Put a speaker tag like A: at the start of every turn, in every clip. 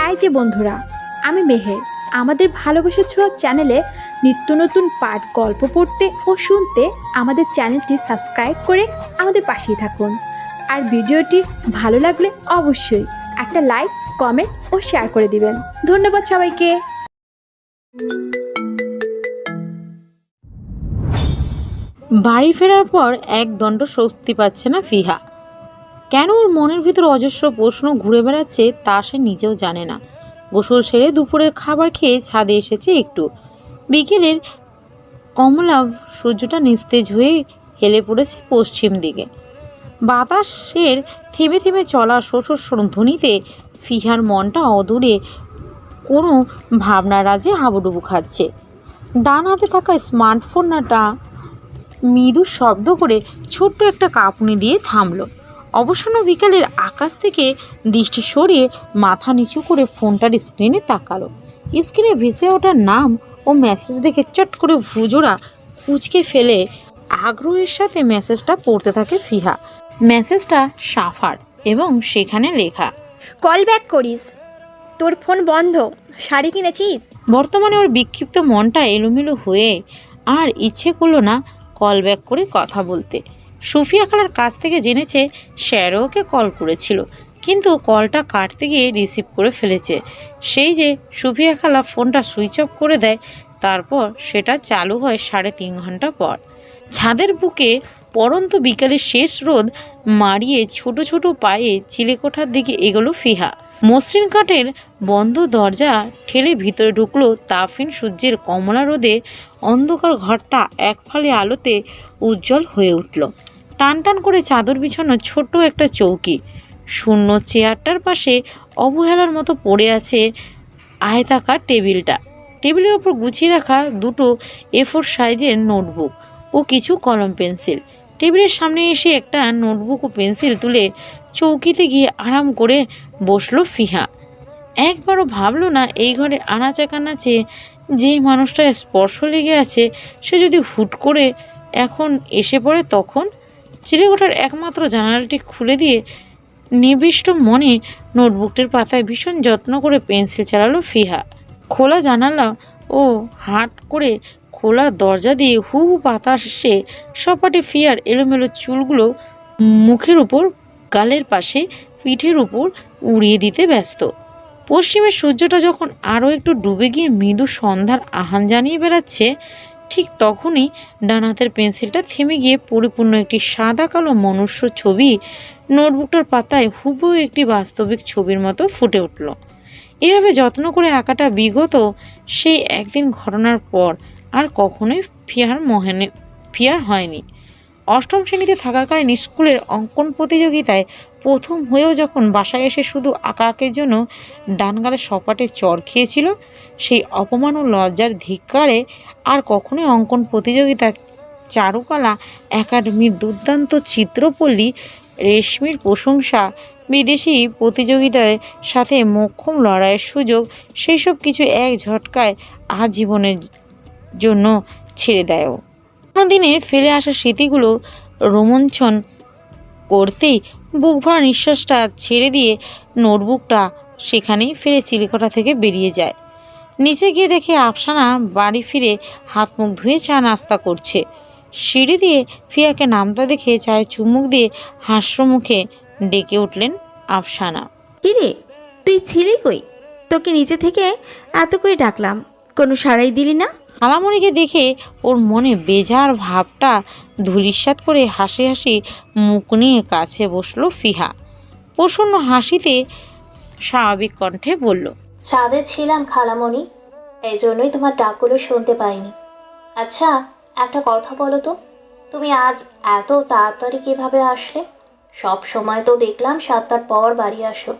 A: এই যে বন্ধুরা, আমি মেহের। আমাদের ভালোবাসা ছোঁয়া চ্যানেলে নিত্য নতুন পাঠ গল্প পড়তে ও শুনতে আমাদের চ্যানেলটি সাবস্ক্রাইব করে আমাদের পাশেই থাকুন। আর ভিডিওটি ভালো লাগলে অবশ্যই একটা লাইক, কমেন্ট ও শেয়ার করে দিবেন। ধন্যবাদ সবাইকে।
B: বাড়ি ফেরার পর একদণ্ড স্বস্তি পাচ্ছে না ফিহা। কেন ওর মনের ভিতর অজস্র প্রশ্ন ঘুরে বেড়াচ্ছে তা সে নিজেও জানে না। গোসল সেরে দুপুরের খাবার খেয়ে ছাদে এসেছে একটু। বিকেলের কমলাভ সূর্যটা নিস্তেজ হয়ে হেলে পড়েছে পশ্চিম দিকে। বাতাসের থেমে থেমে চলা শ্বশুর ধ্বনিতে ফিহার মনটা অদূরে কোনো ভাবনার রাজ্যে হাবুডুবু খাচ্ছে। ডান হাতে থাকা স্মার্টফোনটা মৃদু শব্দ করে ছোট্ট একটা কাঁপুনি দিয়ে থামলো। অবসন্ন বিকালের আকাশ থেকে দৃষ্টি সরিয়ে মাথা নিচু করে ফোনটার স্ক্রিনে তাকালো। স্ক্রিনে ভেসে ওঠার নাম ও মেসেজ দেখে চট করে ভুজোড়া কুঁচকে ফেলে আগ্রহের সাথে মেসেজটা পড়তে থাকে ফিহা। মেসেজটা সাফার এবং সেখানে লেখা,
C: কল ব্যাক করিস, তোর ফোন বন্ধ, শাড়ি কিনেছিস?
B: বর্তমানে ওর বিক্ষিপ্ত মনটা এলোমেলো হয়ে আর ইচ্ছে করলো না কল ব্যাক করে কথা বলতে। সুফিয়া খালার কাছ থেকে জেনেছে স্যারও ওকে কল করেছিল, কিন্তু কলটা কাটতে গিয়ে রিসিভ করে ফেলেছে। সেই যে সুফিয়া খালা ফোনটা সুইচ অফ করে দেয়, তারপর সেটা চালু হয় 3.5 ঘন্টা পর। ছাদের বুকে পরন্ত বিকালের শেষ রোদ মারিয়ে ছোট ছোট পায়ে চিলেকোঠার দিকে এগোলো ফিহা। মসৃণ কাঠের বন্ধ দরজা ঠেলে ভিতরে ঢুকলো তাফিন সূর্যের কমলা রোদে অন্ধকার ঘরটা এক ফালি আলোতে উজ্জ্বল হয়ে উঠল। টান টান করে চাদর বিছানো ছোট্ট একটা চৌকি, শূন্য চেয়ারটার পাশে অবহেলার মতো পড়ে আছে আয়তাকার টেবিলটা। টেবিলের ওপর গুছিয়ে রাখা দুটো A4 সাইজের নোটবুক ও কিছু কলম পেন্সিল। টেবিলের সামনে এসে একটা নোটবুক ও পেন্সিল তুলে চৌকিতে গিয়ে আরাম করে বসলো ফিহা। একবারও ভাবলো না এই ঘরের আনাচে কানাচে যেই মানুষটার স্পর্শ লেগে আছে সে যদি হুট করে এখন এসে পড়ে তখন। চিলেকোঠার একমাত্র জানালাটি খুলে দিয়ে নিবিষ্ট মনে নোটবুকটির পাতায় ভীষণ যত্ন করে পেন্সিল চালালো ফিহা। খোলা জানালা ও হাট করে খোলা দরজা দিয়ে হু হু বাতাসে সপাটে ফিয়ার এলোমেলো চুলগুলো মুখের উপর, গালের পাশে, পিঠের উপর উড়িয়ে দিতে ব্যস্ত। পশ্চিমের সূর্যটা যখন আরও একটু ডুবে গিয়ে মৃদু সন্ধ্যার আহান জানিয়ে বেড়াচ্ছে, ঠিক তখনই ডান হাতের পেন্সিলটা থেমে গিয়ে পরিপূর্ণ একটি সাদা কালো মনুষ্য ছবি নোটবুকটার পাতায় হুবহু একটি বাস্তবিক ছবির মতো ফুটে উঠল। এভাবে যত্ন করে আঁকাটা বিগত সেই একদিন ঘটনার পর আর কখনোই ফিয়ার হয়নি। অষ্টম শ্রেণীতে থাকাকালীন স্কুলের অঙ্কন প্রতিযোগিতায় প্রথম হয়েও যখন বাসায় এসে শুধু আঁকাআঁকির জন্য ডানগালে সপাটে চর খেয়েছিল, সেই অপমান ও লজ্জার ধিক্কারে আর কখনোই অঙ্কন প্রতিযোগিতা, চারুকলা একাডেমির দুর্দান্ত চিত্রপল্লী, রেশমির প্রশংসা, বিদেশি প্রতিযোগিতার সাথে মোক্ষম লড়াইয়ের সুযোগ, সেই সব কিছু এক ঝটকায় আজীবনের জন্য ছেড়ে দেয়ও। দিনের ফেলে আসা স্মৃতিগুলো রোমঞ্চন করতেই বুক ভরা নিঃশ্বাসটা ছেড়ে দিয়ে নোটবুকটা সেখানেই ফেলে চিলেকোঠা থেকে বেরিয়ে যায়। নিচে গিয়ে দেখে আফসানা বাড়ি ফিরে হাত মুখ ধুয়ে চা নাস্তা করছে। সিঁড়ি দিয়ে ফিয়াকে নামতে দেখে চায়ে চুমুক দিয়ে হাস্যমুখে ডেকে উঠলেন আফসানা।
D: কিরে, তুই ছিলি কই? তোকে নিচে থেকে এত করে ডাকলাম, কোনো সাড়াই দিলি না।
B: খালামণিকে দেখে ওর মনে বেজার ভাবটা ধূলিসাৎ করে হাসি হাসি মুখ নিয়ে কাছে বসলো ফিহা। প্রসন্ন হাসিতে স্বাভাবিক কণ্ঠে বলল,
E: ছাদে ছিলাম খালামণি, এই জন্যই তোমার ডাকগুলো শুনতে পাইনি। আচ্ছা, একটা কথা বলো তো, তুমি আজ এত তাড়াতাড়ি কিভাবে আসলে? সব সময় তো দেখলাম 7টার পর বাড়ি আসো,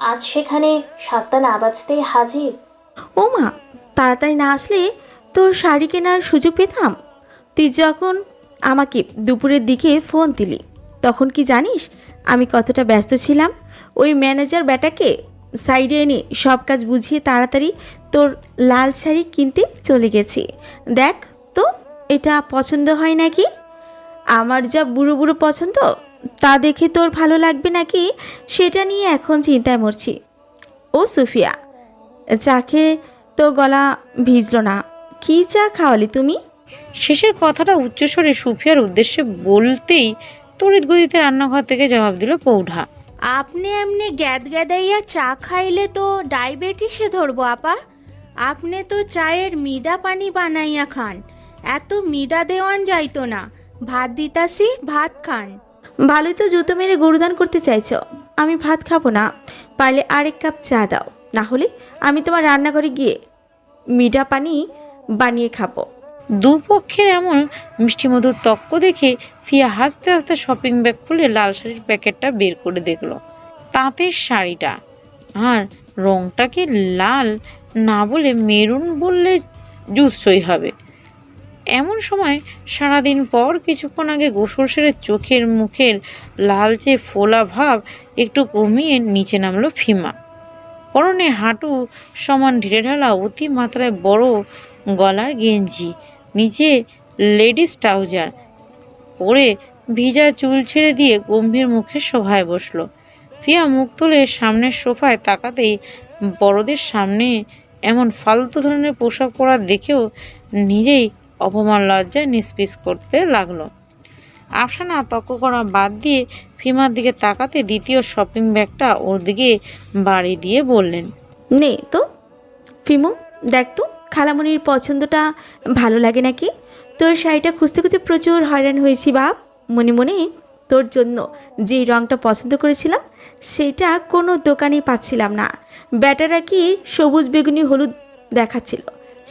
E: আজ সেখানে 7টা না বাজতেই হাজির।
D: ও মা, তাড়াতাড়ি না আসলে তোর শাড়ি কেনার সুযোগ পেতাম। তুই যখন আমাকে দুপুরের দিকে ফোন দিলি তখন কি জানিস আমি কতটা ব্যস্ত ছিলাম? ওই ম্যানেজার ব্যাটাকে সাইডে এনে সব কাজ বুঝিয়ে তাড়াতাড়ি তোর লাল শাড়ি কিনতে চলে গেছি। দেখ তো, এটা পছন্দ হয় নাকি? আমার যা বুড়ো বুড়ো পছন্দ, তা দেখে তোর ভালো লাগবে নাকি সেটা নিয়ে এখন চিন্তায় মরছি। ও সুফিয়া, চা খেয়ে তো গলা ভিজলো না, কী চা খাওয়ালি তুমি?
B: শেষের কথাটা উচ্চস্বরে সুফিয়ার উদ্দেশ্যে বলতেই তড়িৎ গতিতে রান্নাঘর থেকে জবাব দিল পৌঢা।
F: আপনি এমনি গ্যাদ গ্যাদাইয়া চা খাইলে তো ডায়াবেটিসে ধরবো আপা। আপনি তো চায়ের মিডা পানি বানাইয়া খান, এত মিডা দেওয়ান যাইতো না। ভাত দিতাছি, ভাত খান।
D: ভালোই তো জুতো মেরে গরুদান করতে চাইছো। আমি ভাত খাবো না, পারলে আরেক কাপ চা দাও, না হলে আমি তোমার রান্নাঘরে গিয়ে মিঠা পানি বানিয়ে খাবো।
B: দুপক্ষের এমন মিষ্টিমধুর তক্ক দেখে ফিয়া হাসতে হাসতে শপিং ব্যাগ খুলে লাল শাড়ির প্যাকেটটা বের করে দেখলো। তাঁতের শাড়িটা, আর রংটা কি লাল না বলে মেরুন বললে জুৎসই হবে। এমন সময় সারাদিন পর কিছুক্ষণ আগে গোসল সেরে চোখের মুখের লালচে ফোলা ভাব একটু কমিয়ে নিচে নামলো ফিমা। পরনে হাঁটু সমান ঢিলে ঢালা অতি মাত্রায় বড় গলার গেঞ্জি, নিচে লেডিস ট্রাউজার পরে ভিজা চুল ছেড়ে দিয়ে গম্ভীর মুখে সোফায় বসলো। ফিয়া মুখ তুলে সামনের সোফায় তাকাতেই বড়দের সামনে এমন ফালতু ধরনের পোশাক পরা দেখেও নিজেই অপমান লজ্জায় নিষ্পিস করতে লাগলো। আফসানা তর্ক করা বাদ দিয়ে ফিমার দিকে তাকাতে দ্বিতীয় শপিং ব্যাগটা ওর দিকে বাড়ি দিয়ে বললেন,
D: নে তো ফিমু, দেখ তো খালামণির পছন্দটা ভালো লাগে নাকি? তোর শাড়িটা খুঁজতে খুঁজতে প্রচুর হয়রান হয়েছি বাপ। মনে মনে তোর জন্য যে রঙটা পছন্দ করেছিলাম সেটা কোনো দোকানেই পাচ্ছিলাম না। ব্যাটারা কি সবুজ বেগুনি হলুদ দেখাচ্ছিল।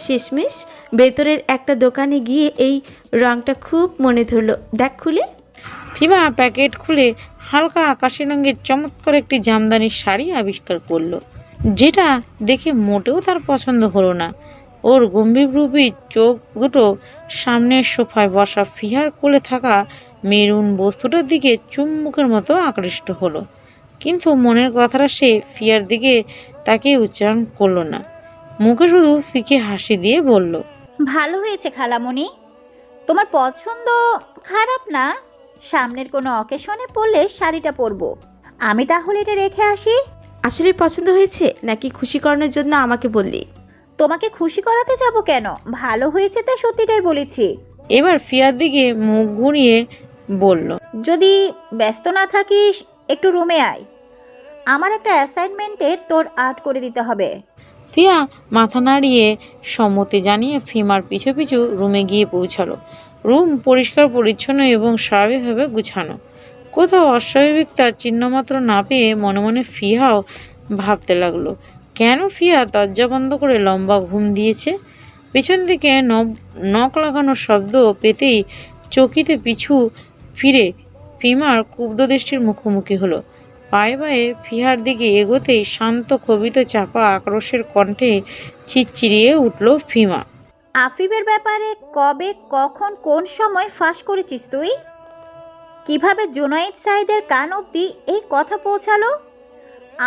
D: শেষমেশ ভেতরের একটা দোকানে গিয়ে এই রঙটা খুব মনে ধরলো, দেখ খুলে।
B: ফিমা প্যাকেট খুলে হালকা আকাশি রঙের চমৎকার একটি জামদানির শাড়ি আবিষ্কার করলো, যেটা দেখে মোটেও তার পছন্দ হলো না। ওর গম্ভীররূপী চোখ দুটো সামনের সোফায় বসা ফিহার কোলে থাকা মেরুন বস্তুটার দিকে চুম্বকের মতো আকৃষ্ট হলো, কিন্তু মনের কথাটা সে ফিয়ার দিকে তাকে উচ্চারণ করলো না। মুখে শুধু ফিকে হাসি দিয়ে বলল,
G: ভালো হয়েছে খালামণি, তোমার পছন্দ খারাপ না। সামনের কোনো অকেশনে পরলে শাড়িটা পরবো। আমি তাহলে এটা রেখে আসি।
D: আসলে পছন্দ হয়েছে নাকি খুশি করানোর জন্য আমাকে বললি?
G: তোমাকে খুশি করাতে যাব কেন, ভালো হয়েছে তাই সত্যিটাই বলেছি।
B: এবার ফিয়ার দিকে মুখ ঘুরিয়ে বলল,
G: যদি ব্যস্ত না থাকিস একটু রুমে আয়, আমার একটা অ্যাসাইনমেন্টে তোর আর্ট করে দিতে হবে।
B: ফিয়া মাথা নাড়িয়ে সম্মতি জানিয়ে ফিমার পিছু পিছু রুমে গিয়ে পৌঁছালো। রুম পরিষ্কার পরিচ্ছন্ন এবং স্বাভাবিকভাবে গুছানো, কোথাও অস্বাভাবিকতার চিহ্নমাত্র না পেয়ে মনে মনে ফিয়াও ভাবতে লাগলো, কেন ফিয়া দরজা বন্ধ করে লম্বা ঘুম দিয়েছে। পেছন দিকে নখ লাগানোর শব্দ পেতেই চকিতে পিছু ফিরে ফিমার ক্ষুব্ধ দৃষ্টির মুখোমুখি হলো। পায়ে পায়ে ফিহার দিকে এগোতেই শান্ত কবিত চাপা আক্রোশের কণ্ঠে চিৎচিরিয়ে উঠল ফিমা।
G: আফিফের ব্যাপারে কবে কখন কোন সময় ফাঁস করেছিস তুই? কিভাবে জুনাইদ সাইদের কান অবধি এই কথা পৌঁছালো?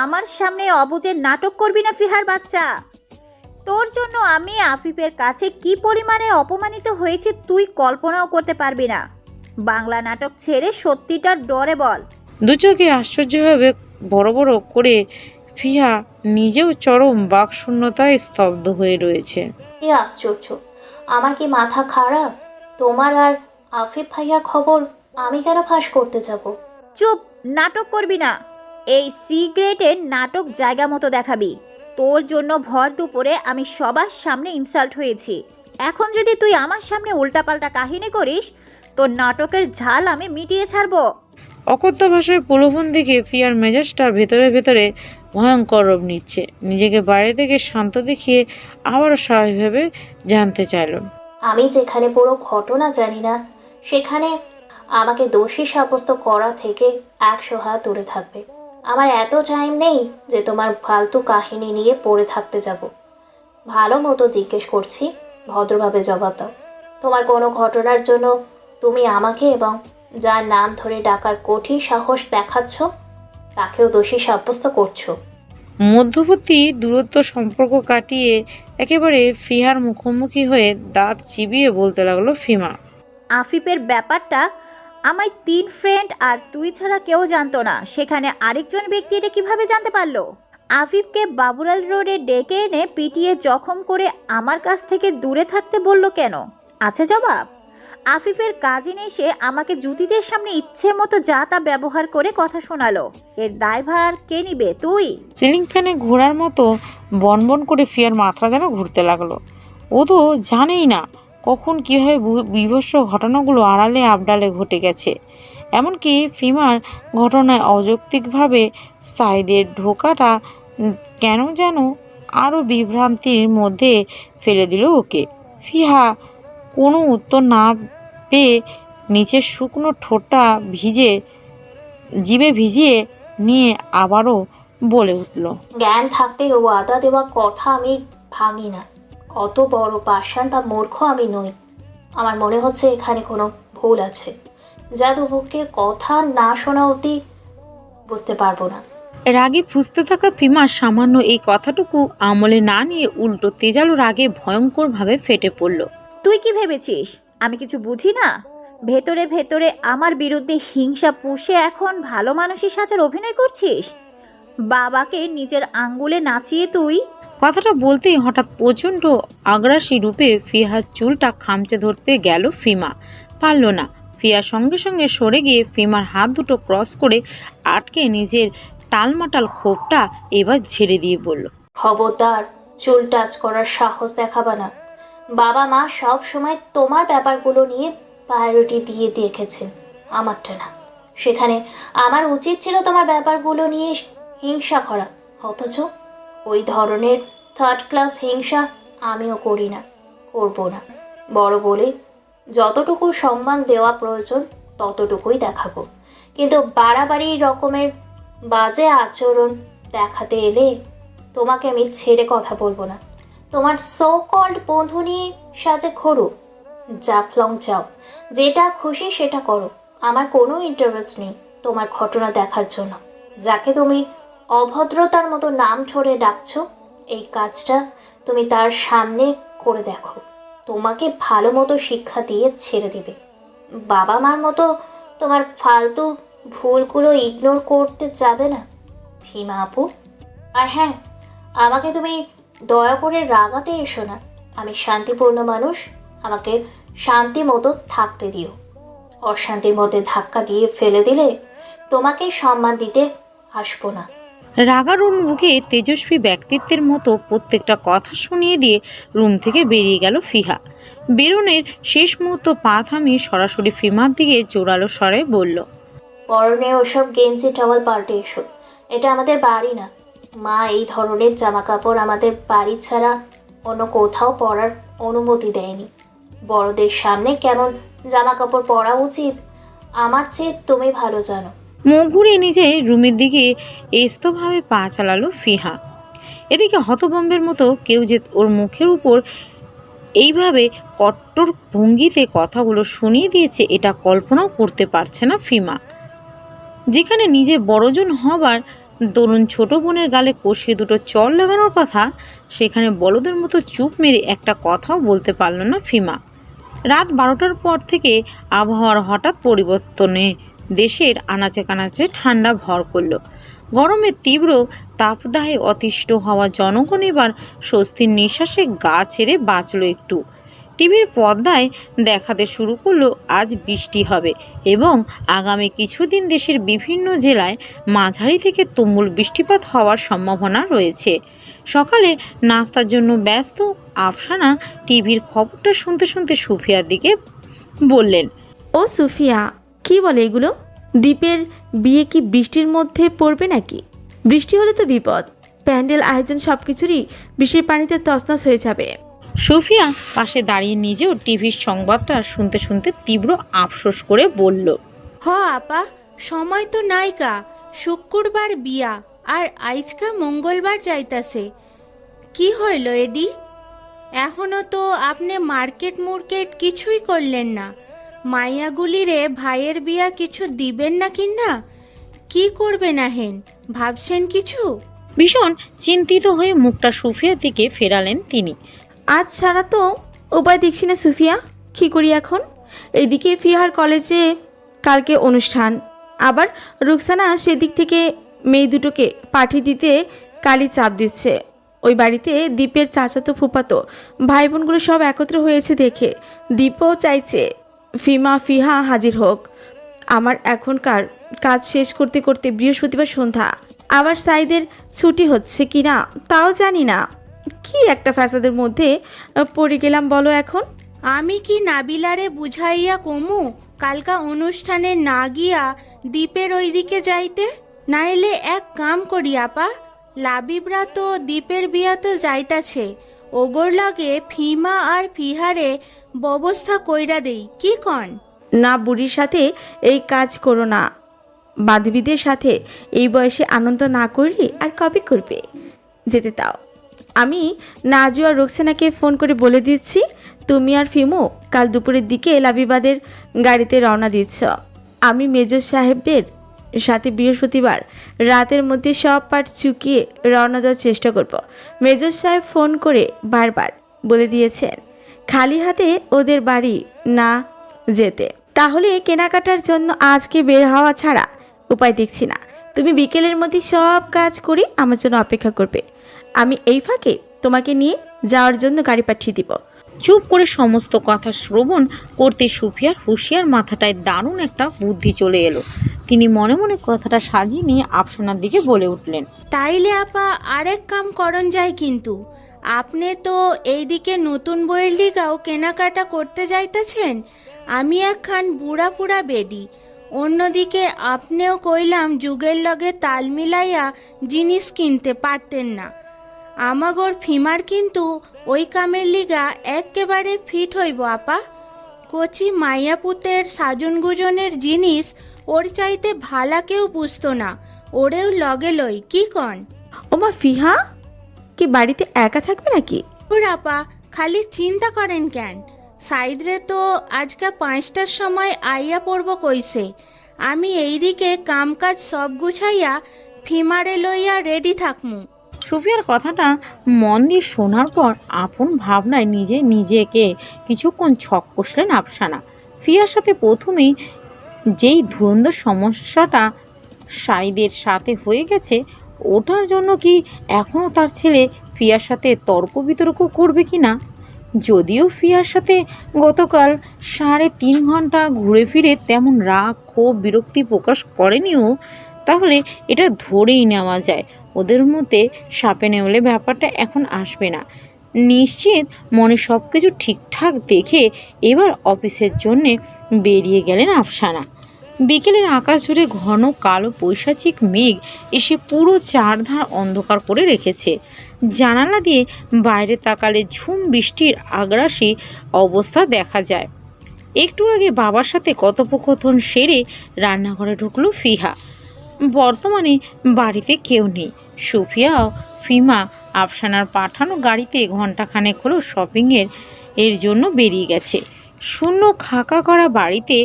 G: আমার সামনে অবুঝের নাটক করবি না ফিহার বাচ্চা। তোর জন্য আমি আফিফের কাছে কি পরিমাণে অপমানিত হয়েছে তুই কল্পনাও করতে পারবি না। বাংলা নাটক ছেড়ে সত্যিটা ডরে বল।
B: দু চোখে আশ্চর্যভাবে বড় বড় করে ফিহা নিজেও চরম বাকশূন্যতায় স্তব্ধ হয়ে রয়েছে।
E: কি আশ্চর্য, আমার কি মাথা খারাপ? তোমার আর আফিফ ভাইয়ার খবর আমি কেন ফাঁস করতে যাব?
G: চুপ, নাটক করবি না। এই সিগারেটের নাটক জায়গা মতো দেখাবি। তোর জন্য ভর দুপুরে আমি সবার সামনে ইনসাল্ট হয়েছি। এখন যদি তুই আমার সামনে উল্টাপাল্টা কাহিনী করিস তোর নাটকের ঝাল আমি মিটিয়ে ছাড়বো।
B: অকথ্য ভাষায় প্রলোভন দেখে ফিয়ার মেজাজটা ভেতরে ভেতরে ভয়ঙ্কর রূপ নিচ্ছে। নিজেকে বাইরে থেকে শান্ত দেখিয়ে আবারও স্বাভাবিকভাবে জানতে চাইল,
E: আমি যেখানে পুরো ঘটনা জানি না সেখানে আমাকে দোষী সাব্যস্ত করা থেকে 100 হাত দূরে থাকবে। আমার এত টাইম নেই যে তোমার ফালতু কাহিনী নিয়ে পড়ে থাকতে যাব। ভালো মতো জিজ্ঞেস করছি, ভদ্রভাবে জবাব দাও। তোমার কোনো ঘটনার জন্য তুমি আমাকে এবং যার নাম ধরে ডাকার কঠিন সাহস দেখাচ্ছ তাকেও দোষী সাব্যস্ত করছো।
B: মধ্যবর্তী দূরত্ব সম্পর্ক কাটিয়ে একেবারে ফিহার মুখোমুখি হয়ে দাঁত চিবিয়ে বলতে লাগলো ফিমা,
G: আফিফের ব্যাপারটা আমার 3 ফ্রেন্ড আর তুই ছাড়া কেউ জানতো না, সেখানে আরেকজন ব্যক্তি এটা কিভাবে জানতে পারলো? আফিফকে বাবুরাল রোডে ডেকে এনে পিটিয়ে জখম করে আমার কাছ থেকে দূরে থাকতে বলল কেন? আছে জবাব? আফিফের কাজিন এসে আমাকে জুতিদের সামনে ইচ্ছে মতো যা তা ব্যবহার করে কথা শোনালো। এর দায়ভার কে নিবে? তুই?
B: সিলিং ফ্যানে ঘোরার মতো বনবন করে ফিয়ার মাথা যেন ঘুরতে লাগলো। ও তো জানেই না কখন কীভাবে বিভৎস ঘটনাগুলো আড়ালে আবডালে ঘটে গেছে। এমনকি ফিমার ঘটনায় অযৌক্তিকভাবে সাইদের ঢোকাটা কেন যেন আরও বিভ্রান্তির মধ্যে ফেলে দিল ওকে। ফিহা কোনো উত্তর না পেয়ে নিচের শুকনো ঠোঁটটা জিভে ভিজিয়ে নিয়ে আবারও বলে উঠল,
E: জ্ঞান থাকতে ওয়াদা দেওয়া কথা আমি ভাঙি না। অত বড় পাষাণ বা মূর্খ আমি নই। আমার মনে হচ্ছে এখানে কোনো ভুল আছে, যা দুপক্ষের কথা না শোনা অবধি বুঝতে পারবো না।
B: রাগে ফুঁসতে থাকা ফিমা সামান্য এই কথাটুকু আমলে না নিয়ে উল্টো তেজালো রাগে ভয়ঙ্করভাবে ফেটে পড়ল।
G: তুই কি ভেবেছিস আমি কিছু বুঝি না? ভেতরে ভেতরে আমার বিরুদ্ধে হিংসা পুষে এখন ভালো মানুষের সাজার অভিনয় করছিস? বাবাকে নিজের আঙ্গুলে নাচিয়ে তুই।
B: কথাটা বলতেই হঠাৎ প্রচণ্ড আগ্রাসী রূপে ফিহার চুলটা খামচে ধরতে গেল ফিমা। পারল না। ফিয়ার সঙ্গে সঙ্গে সরে গিয়ে ফিমার হাত দুটো ক্রস করে আটকে নিজের টালমাটাল ক্ষোভটা এবার ঝেড়ে দিয়ে বলল,
E: খবরদার চুল টাচ করার সাহস দেখাবা না। বাবা মা সব সময় তোমার ব্যাপারগুলো নিয়ে প্রায়োরিটি দিয়ে দেখেছেন, আমারটা না। সেখানে আমার উচিত ছিল তোমার ব্যাপারগুলো নিয়ে হিংসা করা, অথচ ওই ধরনের থার্ড ক্লাস হিংসা আমিও করি না, করবো না। বড় বলে যতটুকু সম্মান দেওয়া প্রয়োজন ততটুকুই দেখাবো, কিন্তু বাড়াবাড়ি রকমের বাজে আচরণ দেখাতে এলে তোমাকে আমি ছেড়ে কথা বলবো না। তোমার সো কল্ড বন্ধু নিয়ে সাজে ঘোরো, জাফলং যাও, যেটা খুশি সেটা করো। আমার কোনো ইন্টারেস্ট নেই তোমার ঘটনা দেখার জন্য। যাকে তুমি অভদ্রতার মতো নাম ছড়ে ডাকছো, এই কাজটা তুমি তার সামনে করে দেখো, তোমাকে ভালো মতো শিক্ষা দিয়ে ছেড়ে দিবে। বাবা মার মতো তোমার ফালতু ভুলগুলো ইগনোর করতে যাবে না ফিমা আপু। আর হ্যাঁ, আমাকে তুমি দয়া করে রাগাতে এসো না। আমি শান্তিপূর্ণ মানুষ, আমাকে শান্তি মতো থাকতে দিও। অশান্তির মধ্যে ধাক্কা দিয়ে ফেলে দিলে তোমাকে সম্মান দিতে আসবো না।
B: রাগারুণ মুখে তেজস্বী ব্যক্তিত্বের মতো প্রত্যেকটা কথা শুনিয়ে দিয়ে রুম থেকে বেরিয়ে গেল ফিহা। বেরোনের শেষ মুহূর্ত পা থামিয়ে সরাসরি ফিমার দিকে জোরালো স্বরে বলল,
E: পরনে ওসব গেঞ্জি টাওয়াল পাল্টে এসো, এটা আমাদের বাড়ি না। মা এই ধরনের জামা কাপড় আমাদের বাড়ি ছাড়া অন্য কোথাও পরার অনুমতি দেয়নি। বড়দের সামনে কেমন জামা কাপড় পরা উচিত আমার চেয়ে তুমি ভালো জানো।
B: মুখ ঘুরিয়ে নিজে রুমের দিকে এস্তভাবে পা চালালো ফিহা। এদিকে হতভম্বের মতো কেউ যে ওর মুখের উপর এইভাবে কট্টর ভঙ্গিতে কথাগুলো শুনিয়ে দিয়েছে এটা কল্পনাও করতে পারছে না ফিমা। যেখানে নিজে বড়জন হবার দরুন ছোট বোনের গালে কষিয়ে দুটো চর লাগানোর কথা, সেখানে বলদের মতো চুপ মেরে একটা কথাও বলতে পারল না ফিমা। রাত 12টার পর থেকে আবহাওয়ার হঠাৎ পরিবর্তনে দেশের আনাচে কানাচে ঠান্ডা ভর করলো। গরমের তীব্র তাপদাহে অতিষ্ঠ হওয়া জনগণ এবার স্বস্তির নিঃশ্বাসে গা ছেড়ে বাঁচল একটু। টিভির পর্দায় দেখাতে শুরু করলো আজ বৃষ্টি হবে এবং আগামী কিছুদিন দেশের বিভিন্ন জেলায় মাঝারি থেকে তুমুল বৃষ্টিপাত হওয়ার সম্ভাবনা রয়েছে। সকালে নাস্তার জন্য ব্যস্ত আফসানা টিভির খবরটা শুনতে শুনতে সুফিয়ার দিকে বললেন,
D: ও সুফিয়া, কি বলে এগুলো? দীপের বিয়ে কি বৃষ্টির মধ্যে পড়বে নাকি? বৃষ্টি হলে তো বিপদ, প্যান্ডেল আয়োজন সব কিছুরই বৃষ্টির পানিতে তছনছ হয়ে যাবে।
B: সুফিয়া পাশে দাঁড়িয়ে নিজেও টিভির সংবাদটা শুনতে শুনতে তীব্র আফসোস করে বলল,
F: হ আপা, সময় তো নাইকা, শুক্রবার বিয়া আর আইজকা মঙ্গলবার যাইতাছে। কি হইল এডি? এখনো তো আপনি মার্কেট কিছুই করলেন না। মাইয়াগুলিরে ভাইয়ের বিয়া কিছু দিবেন না কিনা? কি করবেন আহেন, ভাবছেন কিছু?
B: ভীষণ চিন্তিত হয়ে মুখটা সুফিয়ার দিকে ফেরালেন তিনি।
D: আজ ছাড়া তো উপায় দেখছি না সুফিয়া, কী করি এখন? এইদিকে ফিহার কলেজে কালকে অনুষ্ঠান, আবার রুকসানা সেদিক থেকে মেয়ে দুটোকে পাঠিয়ে দিতে কালি চাপ দিচ্ছে। ওই বাড়িতে দীপের চাচাতো ফুপাতো ভাই বোনগুলো সব একত্র হয়েছে দেখে দীপও চাইছে ফিহা হাজির হোক। আমার এখনকার কাজ শেষ করতে করতে বৃহস্পতিবার সন্ধ্যা। আবার সাইদের ছুটি হচ্ছে কি না তাও জানি না। কি একটা ফ্যাসাদের মধ্যে পড়ে গেলাম বলো এখন।
F: আমি কি নাবিলারে বুঝাইয়া কমু কালকা অনুষ্ঠানে না গিয়া দ্বীপের ওইদিকে যাইতে? নাইলে এক কাম করি আপা, লাবিবরা তো দ্বীপের বিয়াতে যাইতাছে, ওগর লাগে ফিমা আর ফিহারে ব্যবস্থা কইরা দেই, কি কন?
D: না, বুড়ির সাথে এই কাজ করো না। বান্ধবীদের সাথে এই বয়সে আনন্দ না করলে আর কবে করবে? যেতে দাও। আমি নাজু আর রোকসানাকে ফোন করে বলে দিচ্ছি তুমি আর ফিমু কাল দুপুরের দিকে লাবিবাদের গাড়িতে রওনা দিচ্ছ। আমি মেজর সাহেবদের সাথে বৃহস্পতিবার রাতের মধ্যে সব পাট চুকিয়ে রওনা দেওয়ার চেষ্টা করব। মেজর সাহেব ফোন করে বারবার বলে দিয়েছেন খালি হাতে ওদের বাড়ি না যেতে। তাহলে কেনাকাটার জন্য আজকে বের হওয়া ছাড়া উপায় দেখছি না। তুমি বিকেলের মধ্যে সব কাজ করে আমার জন্য অপেক্ষা করবে। আমি এই ফাঁকে তোমাকে নিয়ে যাওয়ার জন্য গাড়ি পাঠিয়ে দিব।
B: চুপ করে সমস্ত কথা শ্রবণ করতে সুফিয়ার হুঁশিয়ার মাথাটায় দারুণ একটা বুদ্ধি চলে এলো। তিনি মনে মনে কথাটা সাজিয়ে নিয়ে আফসানার দিকে বলে উঠলেন,
F: তাইলে আপা আরেক কাম করন যায়, কিন্তু আপনি তো এইদিকে নতুন বইয়ের লিগাও কেনাকাটা করতে যাইতেছেন, আমি একখান বুড়া পুরা বেডি। অন্যদিকে আপনিও কইলাম যুগের লগে তাল মিলাইয়া জিনিস কিনতে পারতেন না। আমাগর ফিমার কিন্তু ওই কামের লিগা একেবারে ফিট হইব আপা। কচি মাইয়াপুতের সাজন গুজনের জিনিস ওর চাইতে ভালা কেউ বুঝতো না, ওরেও লগে লই, কি কন?
D: ওমা, ফিহা কি বাড়িতে একা থাকবে নাকি?
F: আপা খালি চিন্তা করেন কেন, সাইদরে তো আজকে 5টার সময় আইয়া পড়ব কইছে। আমি এইদিকে কামকাজ সব গুছাইয়া ফিমারে লইয়া রেডি থাকমু।
B: সুফিয়ার কথাটা মন দিয়ে শোনার পর আপন ভাবনায় নিজেকে কিছুক্ষণ ছক কষলেন আফসানা। ফিয়ার সাথে প্রথমেই যেই ধুরন্ধর সমস্যাটা সাইদের সাথে হয়ে গেছে, ওটার জন্য কি এখনও তার ছেলে ফিয়ার সাথে তর্ক বিতর্ক করবে কি না? যদিও ফিয়ার সাথে গতকাল 3.5 ঘন্টা ঘুরে ফিরে তেমন রাগ ক্ষোভ বিরক্তি প্রকাশ করেনিও, তাহলে এটা ধরেই নেওয়া যায় ওদের মধ্যে সাপে নেউলে ব্যাপারটা এখন আসবে না। নিশ্চিত মনে সব কিছু ঠিকঠাক দেখে এবার অফিসের জন্যে বেরিয়ে গেলেন আফসানা। বিকেলের আকাশ জুড়ে ঘন কালো পৈশাচিক মেঘ এসে পুরো চারধার অন্ধকার করে রেখেছে। জানালা দিয়ে বাইরে তাকালে ঝুম বৃষ্টির আগ্রাসী অবস্থা দেখা যায়। একটু আগে বাবার সাথে কথোপকথন সেরে রান্নাঘরে ঢুকলো ফিহা। বর্তমানে বাড়িতে কেউ নেই। সুফিয়াও ফিমা আফসানার পাঠানো গাড়িতে ঘণ্টাখানেক হলো শপিংয়ের জন্য বেরিয়ে গেছে। শূন্য খাকা করা বাড়িতে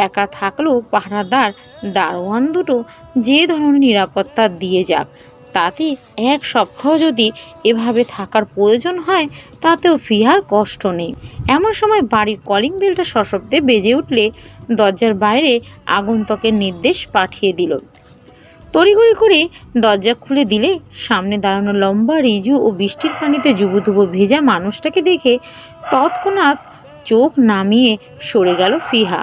B: একা থাকলেও পাহারাদার দারোয়ান দুটো যে ধরনের নিরাপত্তা দিয়ে যাক, তাতে 1 সপ্তাহ যদি এভাবে থাকার প্রয়োজন হয় তাতেও ফিহার কষ্ট নেই। এমন সময় বাড়ির কলিং বেলটা সশব্দে বেজে উঠলে দরজার বাইরে আগন্তুকের নির্দেশ পাঠিয়ে দিল। তড়িঘড়ি করে দরজা খুলে দিলে সামনে দাঁড়ানো লম্বা রিজু ও বৃষ্টির পানিতে জুবুধুবু ভেজা মানুষটাকে দেখে তৎক্ষণাৎ চোখ নামিয়ে সরে গেল ফিহা।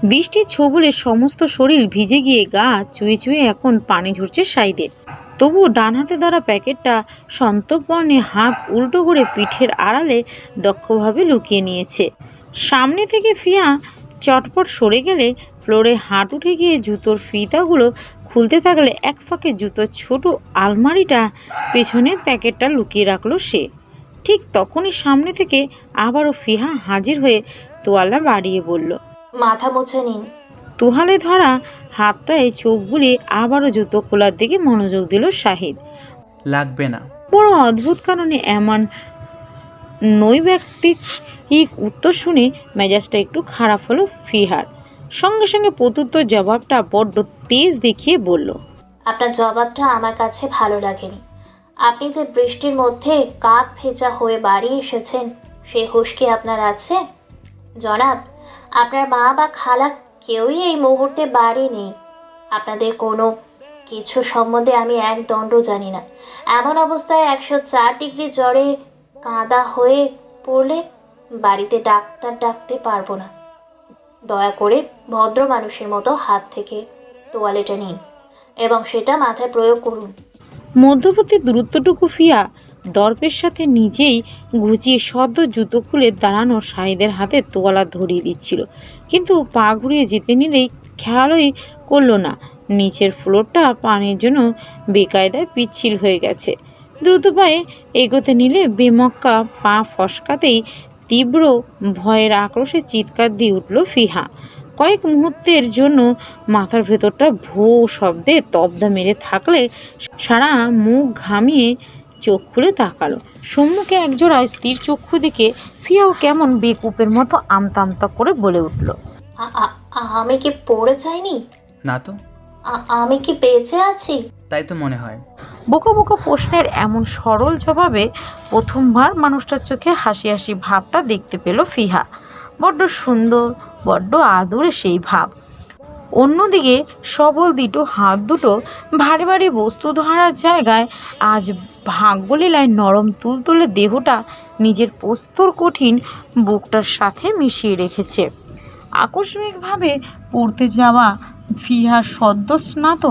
B: বৃষ্টির ছোবলে সমস্ত শরীর ভিজে গিয়ে গা চুয়ে চুয়ে এখন পানি ঝরছে সাইদের। তবু ডান হাতে ধরা প্যাকেটটা সন্তর্পণে হাত উল্টো করে পিঠের আড়ালে দক্ষভাবে লুকিয়ে নিয়েছে। সামনে থেকে ফিয়া চটপট সরে গেলে ফ্লোরে হাত উঠে গিয়ে জুতোর ফিতাগুলো খুলতে থাকলে এক ফাঁকে জুতোর ছোট আলমারিটা পেছনে প্যাকেটটা লুকিয়ে রাখলো সে। ঠিক তখনই সামনে থেকে আবারও ফিহা হাজির হয়ে তোয়ালা বাড়িয়ে বলল,
E: মাথা মুছে নিন।
B: তোহালে ধরা হাতটায় চোখ বুলিয়ে আবারও জুতো খোলার দিকে মনোযোগ দিল শাহিদ।
H: লাগবে না।
B: বড় অদ্ভুত কারণে এমন নৈব্যক্তিক উত্তর শুনে মেজাজটা একটু খারাপ হলো ফিহার। সঙ্গে সঙ্গে প্রত্যুত্তর জবাবটা বড্ড তেজ দেখিয়ে বলল,
E: আপনার জবাবটা আমার কাছে ভালো লাগেনি। আপনি যে বৃষ্টির মধ্যে কাক ভেজা হয়ে বাড়ি এসেছেন সে হুঁশ কি আপনার আছে? জনাব, আপনার মা বা খালা কেউই এই মুহূর্তে বাড়ি নেই। আপনাদের কোনো কিছু সম্বন্ধে আমি এক দণ্ড জানি না। এমন অবস্থায় 104 ডিগ্রি জ্বরে কাঁদা হয়ে পড়লে বাড়িতে ডাক্তার ডাকতে পারবো না। দয়া করে ভদ্র মানুষের মতো হাত থেকে তোয়ালেটা নিন এবং সেটা মাথায় প্রয়োগ করুন।
B: মধ্যবর্তী দূরত্বটুকু ফিয়া দর্পের সাথে নিজেই ঘুচিয়ে সদ্য জুতো খুলে দাঁড়ানো শাহিদের হাতে তোয়ালা ধরিয়ে দিচ্ছিল, কিন্তু পা ঘুরিয়ে যেতে নিলেই খেয়ালই করলো না নিচের ফ্লোরটা পানির জন্য বেকায়দায় পিচ্ছিল হয়ে গেছে। দ্রুত পায়ে এগোতে নিলে বেমক্কা পা ফসকাতেই তীব্র ভয়ের আক্রোশে চিৎকার দিয়ে উঠল ফিহা। কয়েক মুহূর্তের জন্য মাথার ভেতরটা ভো শব্দে তবদা মেরে থাকলে সারা মুখ ঘামিয়ে চোখ খুলে তাকালো। সম্মুখে একজোড়া স্থির চক্ষু দেখে ফিয়াও কেমন বেকুপের মতো আমতা আমতা করে বলে উঠল,
E: আমি কি পড়ে যাইনি?
H: না তো।
E: আমি কি বেঁচে আছি?
H: তাই তো মনে হয়।
B: বোকা বোকা প্রশ্নের এমন সরল জবাবে প্রথমবার মানুষটার চোখে হাসি হাসি ভাবটা দেখতে পেল ফিহা। বড্ড সুন্দর, বড্ড আদুরে সেই ভাব। অন্যদিকে সবল হাত দুটো ভারী ভারী বস্তু ধরার জায়গায় আজ ভাগ্যলীলায় নরম তুলতুলে দেহটা নিজের প্রস্তর কঠিন বুকটার সাথে মিশিয়ে রেখেছে। আকস্মিকভাবে পড়তে যাওয়া ফিহার সদ্য স্নাত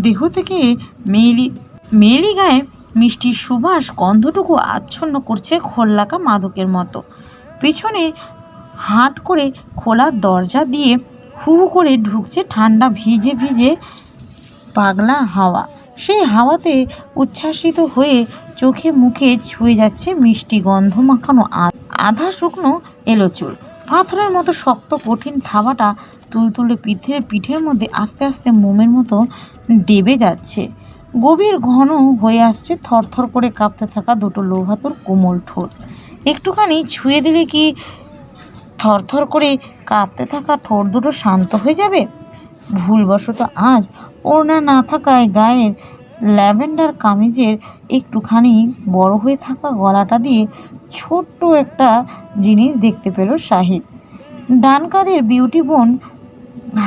B: দেহ থেকে মেয়েলি গায়ে মিষ্টি সুবাস গন্ধটুকু আচ্ছন্ন করছে খোল্লাকা মাদকের মতো। পেছনে হাট করে খোলা দরজা দিয়ে হু হু করে ঢুকছে ঠান্ডা ভিজে ভিজে পাগলা হাওয়া। সেই হাওয়াতে উচ্ছ্বাসিত হয়ে চোখে মুখে ছুঁয়ে যাচ্ছে মিষ্টি গন্ধ মাখানো আধা শুকনো এলো চুল। পাথরের মতো শক্ত কঠিন থাবাটা তুলতুলে পিঠের মধ্যে আস্তে আস্তে মোমের মতো ডেবে যাচ্ছে। গভীর ঘন হয়ে আসছে থরথর করে কাঁপতে থাকা দুটো লোহাতোর কোমল ঠোঁট। একটুখানি ছুঁয়ে দিলে কি থরথর করে কাঁপতে থাকা ঠোঁট দুটো শান্ত হয়ে যাবে? ভুলবশত আজ ওড়না না থাকায় গায়ের ল্যাভেন্ডার কামিজের একটুখানি বড় হয়ে থাকা গলাটা দিয়ে ছোট্ট একটা জিনিস দেখতে পেল শাহিদ। ডান কাঁধের বিউটি বোন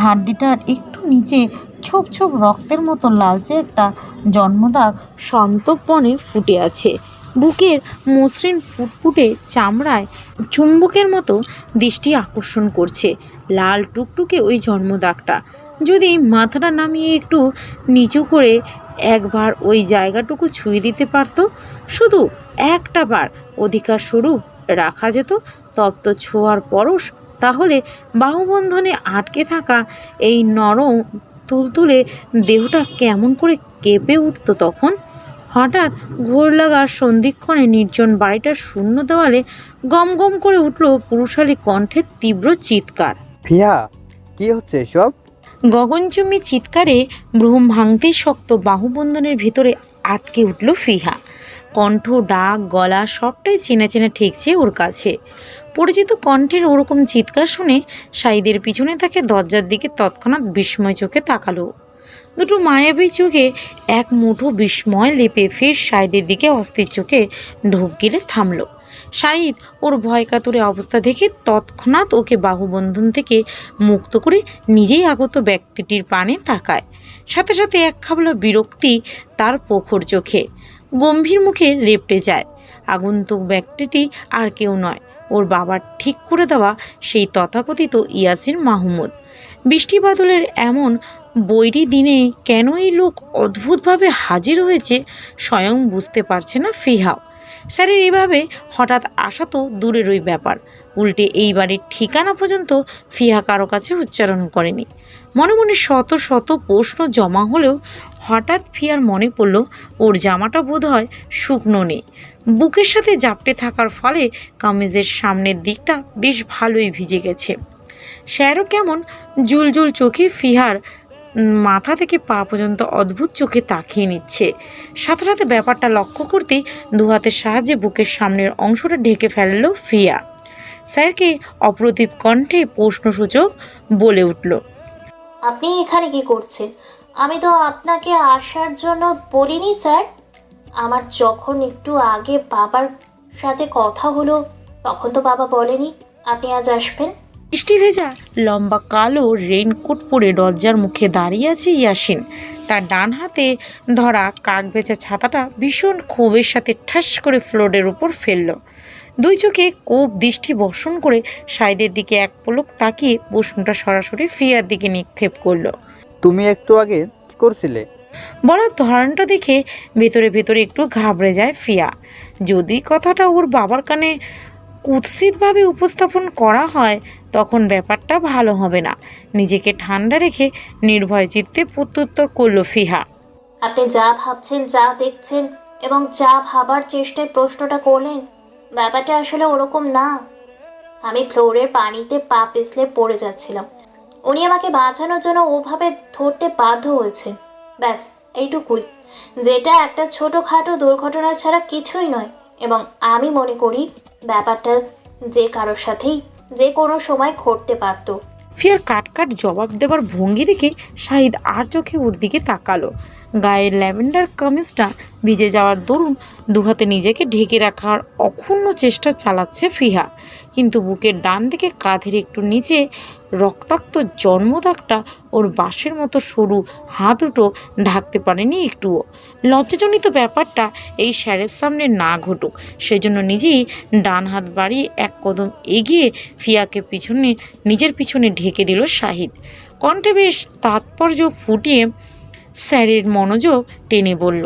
B: হাড্ডিটার একটু নিচে ছোপ ছোপ রক্তের মতো লালচে একটা জন্মদাগ সন্তর্পণে ফুটে আছে। বুকের মসৃণ ফুটফুটে চামড়ায় চুম্বকের মতো দৃষ্টি আকর্ষণ করছে লাল টুকটুকে ওই জন্মদাগটা। যদি মাথাটা নামিয়ে একটু নিচু করে একবার ওই জায়গাটুকু ছুঁয়ে দিতে পারত, শুধু একটা বার অধিকার স্বরূপ রাখা যেত তপ্ত ছোঁয়ার পরশ, তাহলে বাহুবন্ধনে আটকে থাকা এই নরম তুলতুলে দেহটা কেমন করে কেঁপে উঠত তখন। হঠাৎ ঘোর লাগা সন্ধিক্ষণে নির্জন বাড়িটার শূন্য দেওয়ালে গম গম করে উঠল পুরুষালী কণ্ঠের তীব্র চিৎকার।
I: ফিহা, কি হচ্ছে এসব?
B: গগনচুম্বী চিৎকারে ভ্রম ভাঙতেই শক্ত বাহুবন্ধনের ভিতরে আটকে উঠল ফিহা। কণ্ঠ, ডাক, গলা সবটাই চেনা চেনা ঠেকছে ওর কাছে। পরিচিত কণ্ঠের ওরকম চিৎকার শুনে শাহিদের পিছনে তাকে দরজার দিকে তৎক্ষণাৎ বিস্ময় চোখে তাকালো। দুটো মায়াবী চোখে এক মুঠো বিস্ময় লেপে ফের শাহিদের দিকে অস্থির চোখে ঢোক গিলে থামলো। শাহিদ ওর ভয় কাতুরে অবস্থা দেখে তৎক্ষণাৎ ওকে বাহুবন্ধন থেকে মুক্ত করে নিজেই আগত ব্যক্তিটির পানে তাকায়। সাথে সাথে এক খাবলা বিরক্তি তার প্রখর চোখে। গম্ভীর মুখে লেপটে যায়। আগন্তুক ব্যক্তিটি আর কেউ নয়, ওর বাবার ঠিক করে দেওয়া সেই তথাকথিত ইয়াসিন মাহমুদ। বৃষ্টি বাদলের এমন বৈরী দিনে কেন এই লোক অদ্ভুতভাবে হাজির হয়েছে স্বয়ং বুঝতে পারছে না ফিহাও। স্যারের এভাবে হঠাৎ আসা তো দূরেরই ব্যাপার, উল্টে এই বাড়ির ঠিকানা পর্যন্ত ফিহা কারো কাছে উচ্চারণ করেনি। মনে মনে শত শত প্রশ্ন জমা হলেও হঠাৎ ফিয়ার মনে পড়ল ওর জামাটা বোধহয় শুকনো নেই। বুকের সাথে জাপটে থাকার ফলে কামিজের সামনের দিকটা বেশ ভালোই ভিজে গেছে। স্যারও কেমন জুলজুল চোখে ফিহার মাথা থেকে পা পর্যন্ত অদ্ভুত চোখে তাকিয়ে নিচ্ছে। সাথে সাথে ব্যাপারটা লক্ষ্য করতেই দু হাতের সাহায্যে বুকের সামনের অংশটা ঢেকে ফেলল ফিয়া। স্যারকে অপ্রতিভ কণ্ঠে প্রশ্নসূচক বলে উঠল,
E: আপনি এখানে কি করছেন? আমি তো আপনাকে আসার জন্য বলিনি স্যার। আমার যখন একটু আগে বাবার সাথে কথা হলো তখন তো বাবা বলেনি আপনি আজ আসবেন।
B: বৃষ্টি ভেজা লম্বা কালো রেইনকোট পরে দরজার মুখে দাঁড়িয়ে আছে ইয়াসিন। তার ডান হাতে ধরা কাক ভেজা ছাতাটা ভীষণ ক্ষোভের সাথে ঠাস করে ফ্লোরের উপর ফেলল। দুই চোখে কোপ দৃষ্টি বর্ষণ করে সাইদের দিকে এক পলক তাকিয়ে প্রশ্নটা সরাসরি ফিয়ার দিকে নিক্ষেপ করলো।
I: তুমি একটু আগে কি করছিলে?
B: বলার ধরনটা দেখে ভেতরে ভেতরে একটু ঘাবড়ে যায় ফিয়া। যদি কথাটা ওর বাবার কানে কুৎসিতভাবে উপস্থাপন করা হয় তখন ব্যাপারটা ভালো হবে না। নিজেকে ঠান্ডা রেখে নির্ভয় চিত্তে প্রত্যুত্তর করলো ফিহা।
E: আপনি যা ভাবছেন, যা দেখছেন এবং যা ভাবার চেষ্টায় প্রশ্নটা করলেন, ব্যাপারটা আসলে ওরকম না। আমি ফ্লোরের পানিতে পা পিছলে পড়ে যাচ্ছিলাম। উনি আমাকে বাঁচানোর জন্য ওভাবে ধরতে বাধ্য হয়েছে, ব্যাস এইটুকুই, যেটা একটা ছোটোখাটো দুর্ঘটনা ছাড়া কিছুই নয়। এবং আমি মনে করি ব্যাপারটা যে কারোর সাথেই যে কোনো সময় ঘটতে পারতো।
B: ফিয়ার কাট জবাব দেবার ভঙ্গি দেখে শাহিদ আর চোখে ওর দিকে তাকালো। গায়ের ল্যাভেন্ডার কামিজটা ভিজে যাওয়ার দরুন দুহাতে নিজেকে ঢেকে রাখার অক্ষুণ্ণ চেষ্টা চালাচ্ছে ফিহা, কিন্তু বুকের ডান দিকে কাঁধের একটু নিচে রক্তাক্ত জন্মদাগটা ওর বাঁশের মতো সরু হাত দুটো ঢাকতে পারেনি একটুও। লজ্জাজনিত ব্যাপারটা এই স্যারের সামনে না ঘটুক সেজন্য নিজেই ডান হাত বাড়িয়ে এক কদম এগিয়ে ফিয়াকে নিজের পিছনে ঢেকে দিল শাহিদ। কণ্ঠে বেশ তাৎপর্য ফুটিয়ে স্যারের মনোযোগ টেনে বলল,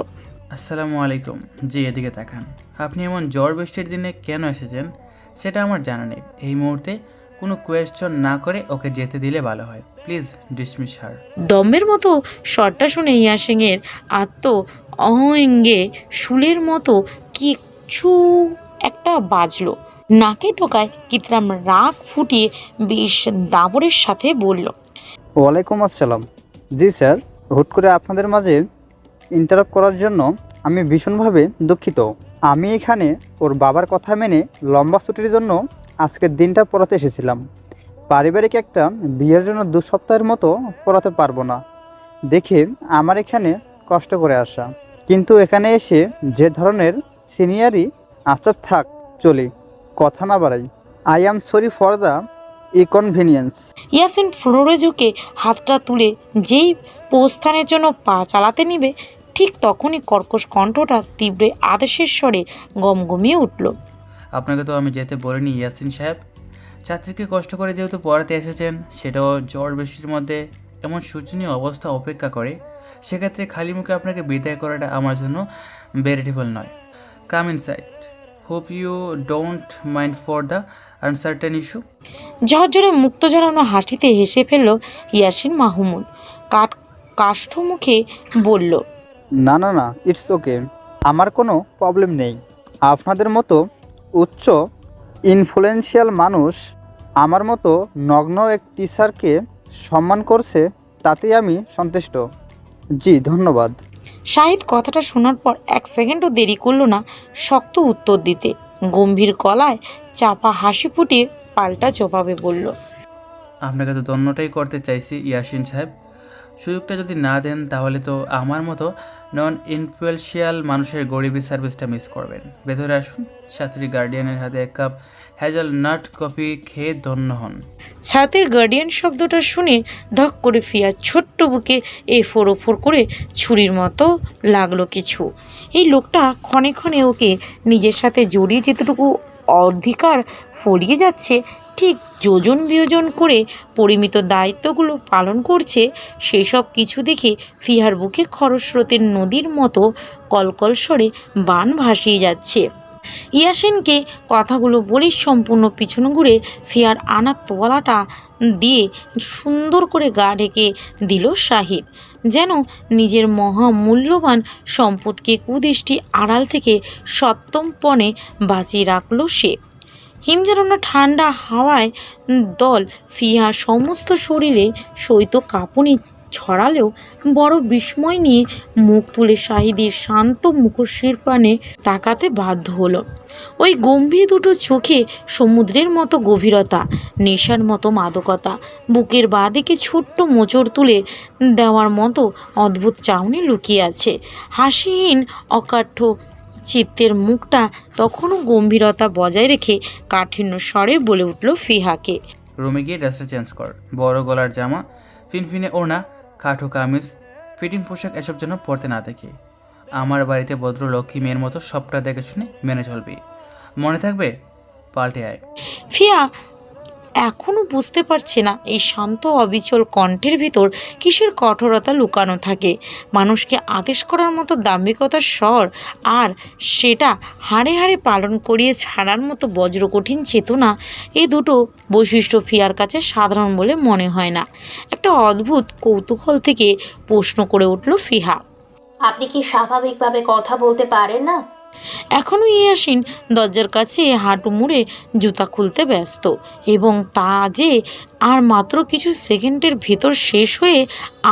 H: আসসালামু আলাইকুম। জি, এদিকে তাকান। আপনি এমন ঝড় বৃষ্টির দিনে কেন এসেছেন সেটা আমার জানা নেই। এই মুহূর্তে কোনো কোয়েশ্চন না করে ওকে যেতে দিলে ভালো হয়। প্লিজ ডিসমিস হার।
B: দম্বের মতো শটটা শুনে ইয়াসিনের অঙ্গে শুলের মতো কিছু একটা বাজলো। নাকে টোকায় কৃত্রাম রাগ ফুটিয়ে বেশ দাবরের সাথে বলল,
I: ওয়ালাইকুম আসসালাম। জি স্যার, হুট করে আপনাদের মাঝে ইন্টারাপ্ট করার জন্য আমি ভীষণভাবে দুঃখিত। আমি এখানে ওর বাবার কথা মেনে লম্বা ছুটির জন্য আজকের দিনটা পড়াতে এসেছিলাম। পারিবারিক একটা বিয়ের জন্য 2 সপ্তাহের মতো পড়াতে পারবো না দেখে আমার এখানে কষ্ট করে আসা, কিন্তু এখানে এসে যে ধরনের সিনিয়রই, আচ্ছা থাক চলি, কথা না বাড়াই। I am sorry for the inconvenience.
B: Yasin ফ্লোরে ঝুঁকে হাতটা তুলে যেই প্রস্থানের জন্য পা চালাতে নিবে ঠিক তখনই কর্কশ কণ্ঠটা তীব্র আদেশের স্বরে গমগমিয়ে উঠল,
H: আপনাকে তো আমি যেতে বলিনি ইয়াসিন সাহেব। ছাত্রীকে কষ্ট করে যেহেতু পড়াতে এসেছেন, সেটাও ঝড় বৃষ্টির মধ্যে এমন শোচনীয় অবস্থা অপেক্ষা করে, সেক্ষেত্রে খালি মুখে আপনাকে বিদায় করাটা আমার জন্য বেরিটেবল নয়। Come inside. Hope you don't mind for the uncertain issue.
B: ঝরঝরে মুক্ত ঝরানো হাসিতে হেসে ফেলল ইয়াসিন মাহমুদ। কাষ্ঠ মুখে বলল,
I: না না না, ইটস ওকে, আমার কোনো প্রবলেম নেই। আপনাদের মতো উচ্চ ইনফ্লুয়েন্সিয়াল মানুষ আমার মতো নগ্ন এক টিচারকে সম্মান করছে, তাতেই আমি সন্তুষ্ট। জি ধন্যবাদ।
B: শাহিদ কথাটা শোনার পর 1 সেকেন্ডও দেরি করলো না শক্ত উত্তর দিতে। গম্ভীর গলায় চাপা হাসি ফুটিয়ে পাল্টা জবাবে বলল,
H: আপনাকে তো ধন্যটাই করতে চাইছি ইয়াসিন সাহেব। সুযোগটা যদি না দেন তাহলে তো আমার মতো নন ইনফ্লুয়েন্সিয়াল মানুষের গরিবী সার্ভিসটা মিস করবেন। ভেতরে আসুন, ছাত্রী গার্ডিয়ানের হাতে 1 কাপ হ্যাজেলনাট কফি খেয়ে ধন্য হন।
B: ছাতের গার্ডিয়ান শব্দটা শুনে ধক করে ফিয়া ছোট্ট বুকে এফোর ওফোর করে ছুরির মতো লাগলো কিছু। এই লোকটা ক্ষণে ক্ষণে ওকে নিজের সাথে জড়িয়ে যেতটুকু অধিকার ফলিয়ে যাচ্ছে, ঠিক যোজন বিয়োজন করে পরিমিত দায়িত্বগুলো পালন করছে, সেই সব কিছু দেখে ফিহার বুকে খরস্রোতের নদীর মতো কলকল স্বরে বান ভাসিয়ে যাচ্ছে। ইয়াসিনকে কথাগুলো বলে সম্পূর্ণ পিছন ঘুরে ফিয়ার আনা তোয়ালাটা দিয়ে সুন্দর করে গা ঢেকে দিল শাহিদ, যেন নিজের মহামূল্যবান সম্পদকে কুদৃষ্টি আড়াল থেকে সপ্তমপণে বাঁচিয়ে রাখল সে। হিমঝাড়ানো ঠান্ডা হাওয়ায় দল ফিহার সমস্ত শরীরে শৈত্য কাঁপুনি ছড়ালেও বড় বিস্ময় নিয়ে মুখ তুলে শাহিদের শান্ত মুখশ্রীর পানে তাকাতে বাধ্য হলো। ওই গম্ভীর দুটো চোখে সমুদ্রের মতো গভীরতা, নেশার মতো মাদকতা, বুকের বাঁদিকে ছোট্ট মোচড় তুলে দেওয়ার মতো অদ্ভুত চাউনি লুকিয়ে আছে। হাসিহীন অকাঠ্য চিত্তের মুখটা তখনও গম্ভীরতা বজায় রেখে কাঠিন্য স্বরে বলে উঠল ফিহাকে,
H: রুমে গিয়ে ড্রেসটা চেঞ্জ কর। বড় গলার জামা, ফিনফিনে ওড়না, খাটো কামিজ, ফিটিং পোশাক এসব যেন পরতে না দেখি। আমার বাড়িতে ভদ্রলক্ষ্মী মেয়ের মতো সবটা দেখে শুনে মেনে চলবি। মনে থাকবে? পাল্টে আয়।
B: ফিয়া এখনো বুঝতে পারছে না এই শান্ত অবিচল কণ্ঠের ভিতর কিসের কঠোরতা লুকানো থাকে। মানুষকে আদেশ করার মতো দাম্ভিকতার স্বর, আর সেটা হাড়ে হাড়ে পালন করিয়ে ছাড়ার মতো বজ্রকঠিন চেতনা, এই দুটো বৈশিষ্ট্য ফিয়ার কাছে সাধারণ বলে মনে হয় না। একটা অদ্ভুত কৌতূহল থেকে প্রশ্ন করে উঠল ফিহা।
E: আপনি কি স্বাভাবিকভাবে কথা বলতে পারেন না?
B: এখনও ইয়াসিন দরজার কাছে হাঁটু মুড়ে জুতা খুলতে ব্যস্ত, এবং তা যে আর মাত্র কিছু সেকেন্ডের ভেতর শেষ হয়ে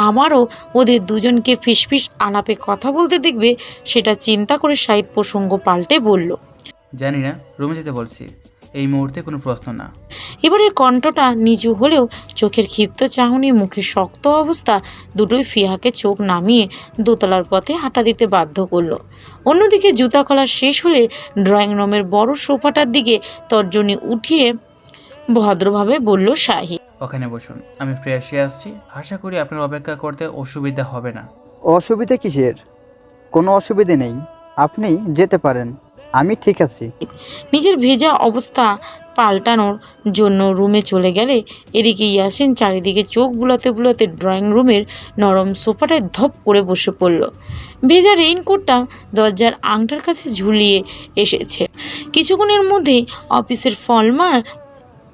B: আমারও ওদের দুজনকে ফিসফিস আলাপে কথা বলতে দেখবে, সেটা চিন্তা করে শাহিদ প্রসঙ্গ পাল্টে বলল,
H: জানি না, রুমে যেতে বলছি। এই মুহূর্তে কোনো প্রশ্ন না।
B: এবারের কণ্ঠটা নিচু হলেও চোখের ক্ষিপ্ত চাহনি, মুখের শক্ত অবস্থা দুটোই ফিহাকে চোখ নামিয়ে দোতলার পথে হাঁটা দিতে বাধ্য করলো। অন্যদিকে জুতা খোলা শেষ হলে ড্রয়িং রুমের বড় সোফাটার দিকে তর্জনী উঠিয়ে ভদ্রভাবে বলল শাহিদ,
H: ওখানে বসুন, আমি ফ্রেশ হয়ে আসছি। আশা করি আপনার অপেক্ষা করতে অসুবিধা হবে না।
I: অসুবিধা কিসের? কোনো অসুবিধে নেই, আপনি যেতে পারেন, আমি ঠিক আছি।
B: নিজের ভেজা অবস্থা পাল্টানোর জন্য রুমে চলে গেলে এদিকে ইয়াসিন চারিদিকে চোখ বুলাতে বুলাতে ড্রয়িং রুমের নরম সোফাটায় ধপ করে বসে পড়ল। ভেজা রেইনকোটটা দরজার আংটার কাছে ঝুলিয়ে এসেছে। কিছুক্ষণের মধ্যেই অফিসের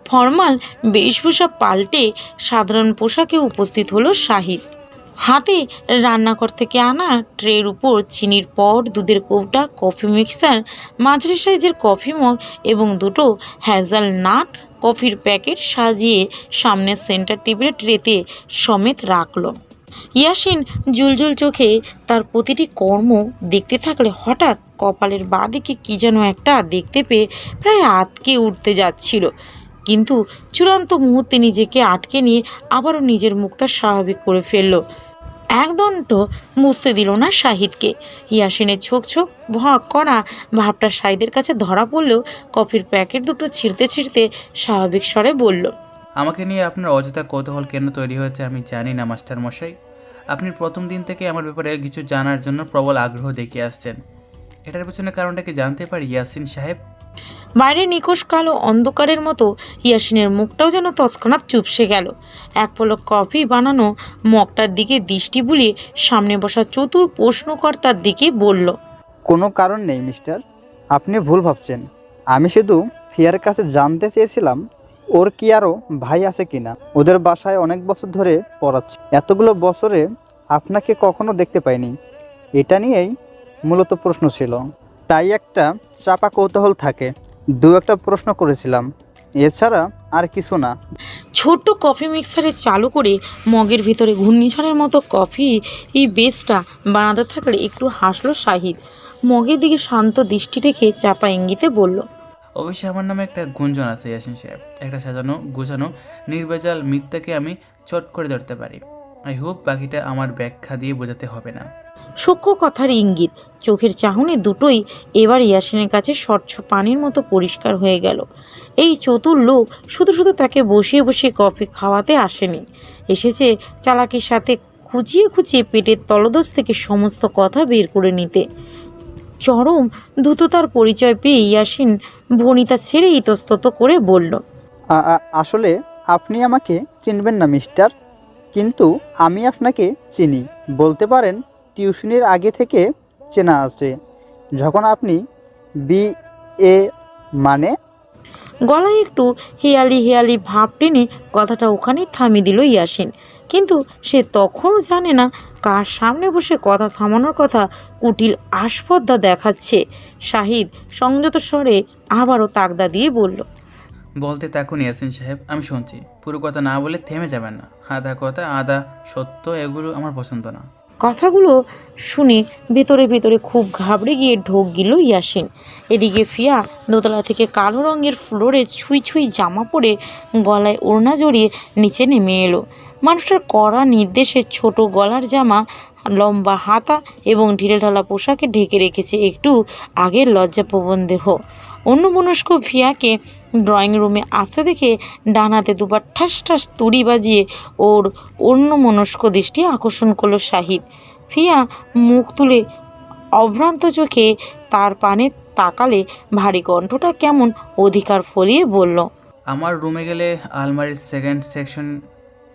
B: ফর্মাল বেশভূষা পাল্টে সাধারণ পোশাকে উপস্থিত হলো শাহিদ। হাতে রান্নাঘর থেকে আনা ট্রের উপর চিনির পট, দুধের কৌটা, কফি মিক্সার, মাঝারি সাইজের কফি মগ এবং দুটো হ্যাজেলনাট কফির প্যাকেট সাজিয়ে সামনের সেন্টার টেবিলে ট্রেতে সমেত রাখলো। ইয়াসিন জুলজুল চোখে তার প্রতিটি কর্ম দেখতে থাকলে হঠাৎ কপালের বাঁদিকে কী যেন একটা দেখতে পেয়ে প্রায় আটকে উঠতে যাচ্ছিল, কিন্তু চূড়ান্ত মুহূর্তে নিজেকে আটকে নিয়ে আবারও নিজের মুখটা স্বাভাবিক করে ফেলল। একদণ্ড বুঝতে দিল না শাহিদকে। ইয়াসিনের ছোক ছোক ভক করা ভাবটা শাহিদের কাছে ধরা পড়লেও কফির প্যাকেট দুটো ছিঁড়তে ছিঁড়তে স্বাভাবিক স্বরে বলল,
H: আমাকে নিয়ে আপনার অযথা কৌতূহল কেন তৈরি হয়েছে আমি জানি না মাস্টার মশাই। আপনি প্রথম দিন থেকে আমার ব্যাপারে কিছু জানার জন্য প্রবল আগ্রহ দেখিয়ে আসছেন। এটার পেছনে কারণটা কি জানতে পারি ইয়াসিন সাহেব?
B: বাইরে নিকোষ কালো অন্ধকারের মতো ইয়াসিনের মুখটাও যেন তৎক্ষণাৎ চুপসে গেল। এক পলক কফি বানানো মগটার দিকে দৃষ্টি বুলিয়ে সামনে বসা চতুর প্রশ্নকর্তার দিকে বলল,
I: কোনো কারণ নেই মিস্টার, আপনি ভুল ভাবছেন। আমি শুধু ফিয়ার কাছে জানতে চেয়েছিলাম ওর কি আরও ভাই আছে কিনা। ওদের বাসায় অনেক বছর ধরে পড়াচ্ছি, এতগুলো বছরে আপনাকে কখনো দেখতে পাইনি। এটা নিয়েই মূলত প্রশ্ন ছিল, তাই একটা চাপা কৌতূহল থাকে, দু একটা প্রশ্ন করেছিলাম, এছাড়া আর কিছু না।
B: ছোট্ট কফি মিক্সারে চালু করে মগের ভিতরে ঘূর্ণিঝড়ের মতো কফি এই বেসটা বানাতে থাকলে একটু হাসলো শাহিদ। মগের দিকে শান্ত দৃষ্টি রেখে চাপা ইঙ্গিতে বলল,
H: অবশ্যই আমার নামে একটা গুঞ্জন আছে ইয়াসিন সাহেব। একটা সাজানো গোছানো নির্ভেজাল মিথ্যাকে আমি চট করে ধরতে পারি। আই হোপ বাকিটা আমার ব্যাখ্যা দিয়ে বোঝাতে হবে না।
B: সূক্ষ্ম কথার ইঙ্গিত, চোখের চাহনি দুটোই এবার ইয়াসিনের কাছে স্বচ্ছ পানির মতো পরিষ্কার হয়ে গেল। এই চতুর লোক শুধু শুধু তাকে বসিয়ে বসিয়ে কফি খাওয়াতে আসেনি, এসেছে চালাকির সাথে খুঁচিয়ে খুঁচিয়ে পেটের তলদেশ থেকে সমস্ত কথা বের করে নিতে। চরম দ্রুততার পরিচয় পেয়ে ইয়াসিন ভনিতা ছেড়ে ইতস্তত করে বলল,
I: আসলে আপনি আমাকে চিনবেন না মিস্টার, কিন্তু আমি আপনাকে চিনি, বলতে পারেন টিউশনির আগে থেকে চেনা আছে। যখন আপনি BA মানে।
B: গলায় একটু হেয়ালি হেয়ালি ভাব টেনে কথাটা ওখানেই থামিয়ে দিল ইয়াসিন, কিন্তু সে তখনও জানে না কার সামনে বসে কথা থামানোর কথা কুটিল আস্পর্ধা দেখাচ্ছে। শাহিদ সংযত স্বরে আবারও তাগদা দিয়ে বলল,
H: বলতে থাকুন ইয়াসিন সাহেব, আমি শুনছি। পুরো কথা না বলে থেমে যাবেন না। আধা কথা আধা সত্য, এগুলো আমার পছন্দ না।
B: কথাগুলো শুনে ভেতরে ভেতরে খুব ঘাবড়ে গিয়ে ঢোক গেল ইয়াসিন। এদিকে ফিয়া দোতলা থেকে কালো রঙের ফ্লোরে ছুঁই ছুঁই জামা পরে গলায় ওড়না জড়িয়ে নিচে নেমে এলো। মানুষটার কড়া নির্দেশে ছোট গলার জামা, লম্বা হাতা এবং ঢিলেঢালা পোশাকে ঢেকে রেখেছে একটু আগের লজ্জাপ্রবণ দেহ। অন্যমনস্ক ফিয়াকে ড্রয়িং রুমে আসতে দেখে ডানাতে দুবার ঠাস ঠাস তুড়ি বাজিয়ে ওর অন্যমনস্ক দৃষ্টি আকর্ষণ করলো শাহিদ। ফিয়া মুখ তুলে অভ্রান্ত চোখে তার পানে তাকালে ভারী কণ্ঠটা কেমন অধিকার ফলিয়ে বলল,
H: আমার রুমে গেলে আলমারির সেকেন্ড সেকশন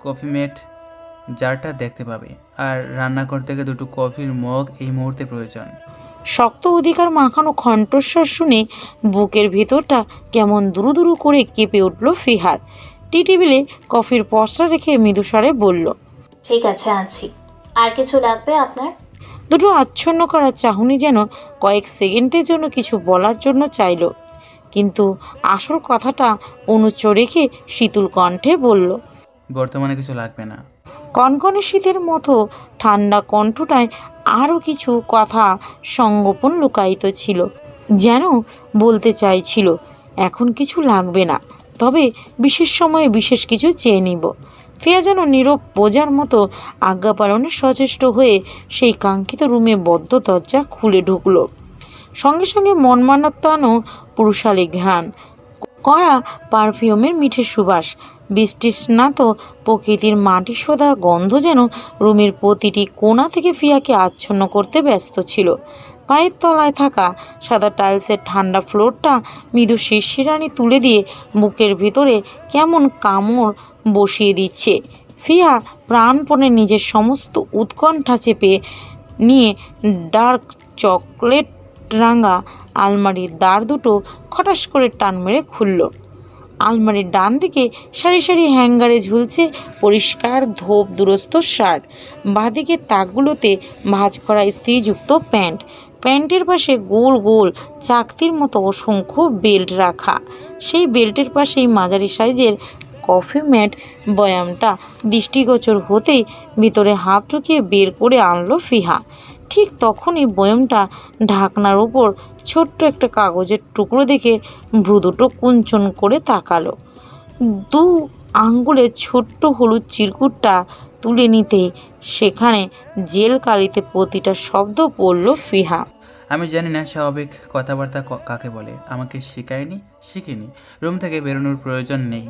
H: কফি মেট জারটা দেখতে পাবে, আর রান্না করতে গিয়ে দুটো কফির মগ এই মুহূর্তে প্রয়োজন।
B: শক্ত অধিকার মাখানো কণ্ঠস্বর শুনে বুকের ভেতরটা কেমন দুরু দুরু করে কেঁপে উঠল ফিহার। টি টেবিলে কফির পসরা রেখে মৃদুস্বরে বলল,
E: ঠিক আছে আনছি। আর কিছু লাগবে আপনার?
B: দুটো আচ্ছন্ন করা চাহনি যেন কয়েক সেকেন্ডের জন্য কিছু বলার জন্য চাইল, কিন্তু আসল কথাটা অনুচ্চ রেখে শীতল কণ্ঠে বলল,
H: বর্তমানে কিছু লাগবে না।
B: কনকনে শীতের মতো ঠান্ডা কণ্ঠটায় আরও কিছু কথা সংগোপন লুকায়িত ছিল, যেন বলতে চাইছিল এখন কিছু লাগবে না, তবে বিশেষ সময়ে বিশেষ কিছু চেয়ে নিব। ফিয়া যেন নীরব বোঝার মতো আজ্ঞা পালনে সচেষ্ট হয়ে সেই কাঙ্ক্ষিত রুমে বদ্ধ দরজা খুলে ঢুকলো। সঙ্গে সঙ্গে মনমানাত্মানো পুরুষালী ঘ্রাণ করা পারফিউমের মিঠে সুবাস, বৃষ্টিস্নাত প্রকৃতির মাটি সোঁদা গন্ধ যেন রুমের প্রতিটি কোণা থেকে ফিয়াকে আচ্ছন্ন করতে ব্যস্ত ছিল। পায়ের তলায় থাকা সাদা টাইলসের ঠান্ডা ফ্লোরটা মৃদু শিরশিরানি তুলে দিয়ে বুকের ভিতরে কেমন কামড় বসিয়ে দিচ্ছে। ফিয়া প্রাণপণে নিজের সমস্ত উৎকণ্ঠা চেপে নিয়ে ডার্ক চকলেট রাঙা আলমারির দ্বার দুটো খটাস করে টান মেরে খুলল। আলমারির ডান দিকে সারি সারি হ্যাঙ্গারে ঝুলছে পরিষ্কার ধোপ দুরস্ত শার্ট, বাঁদিকে তাকগুলোতে ভাঁজ করা ইস্ত্রিযুক্ত প্যান্ট, প্যান্টের পাশে গোল গোল চাকতির মতো অসংখ্য বেল্ট রাখা, সেই বেল্টের পাশেই মাঝারি সাইজের কফি ম্যাট বয়ামটা দৃষ্টিগোচর হতেই ভিতরে হাত ঢুকিয়ে বের করে আনলো ফিহা। ঠিক তখনই বয়ামটা ঢাকনার উপর ছোট্ট একটা কাগজের টুকরো দেখে ভ্রু দুটো কুঞ্চন করে তাকালো। দু আঙ্গুলের ছোট্ট হলুদ চিরকুটটা তুলে নিতে সেখানে জেল কালিতে প্রতিটা শব্দ পড়ল ফিহা।
H: আমি জানি না স্বাভাবিক কথাবার্তা কাকে বলে, আমাকে শিখিনি। রুম থেকে বেরোনোর প্রয়োজন নেই,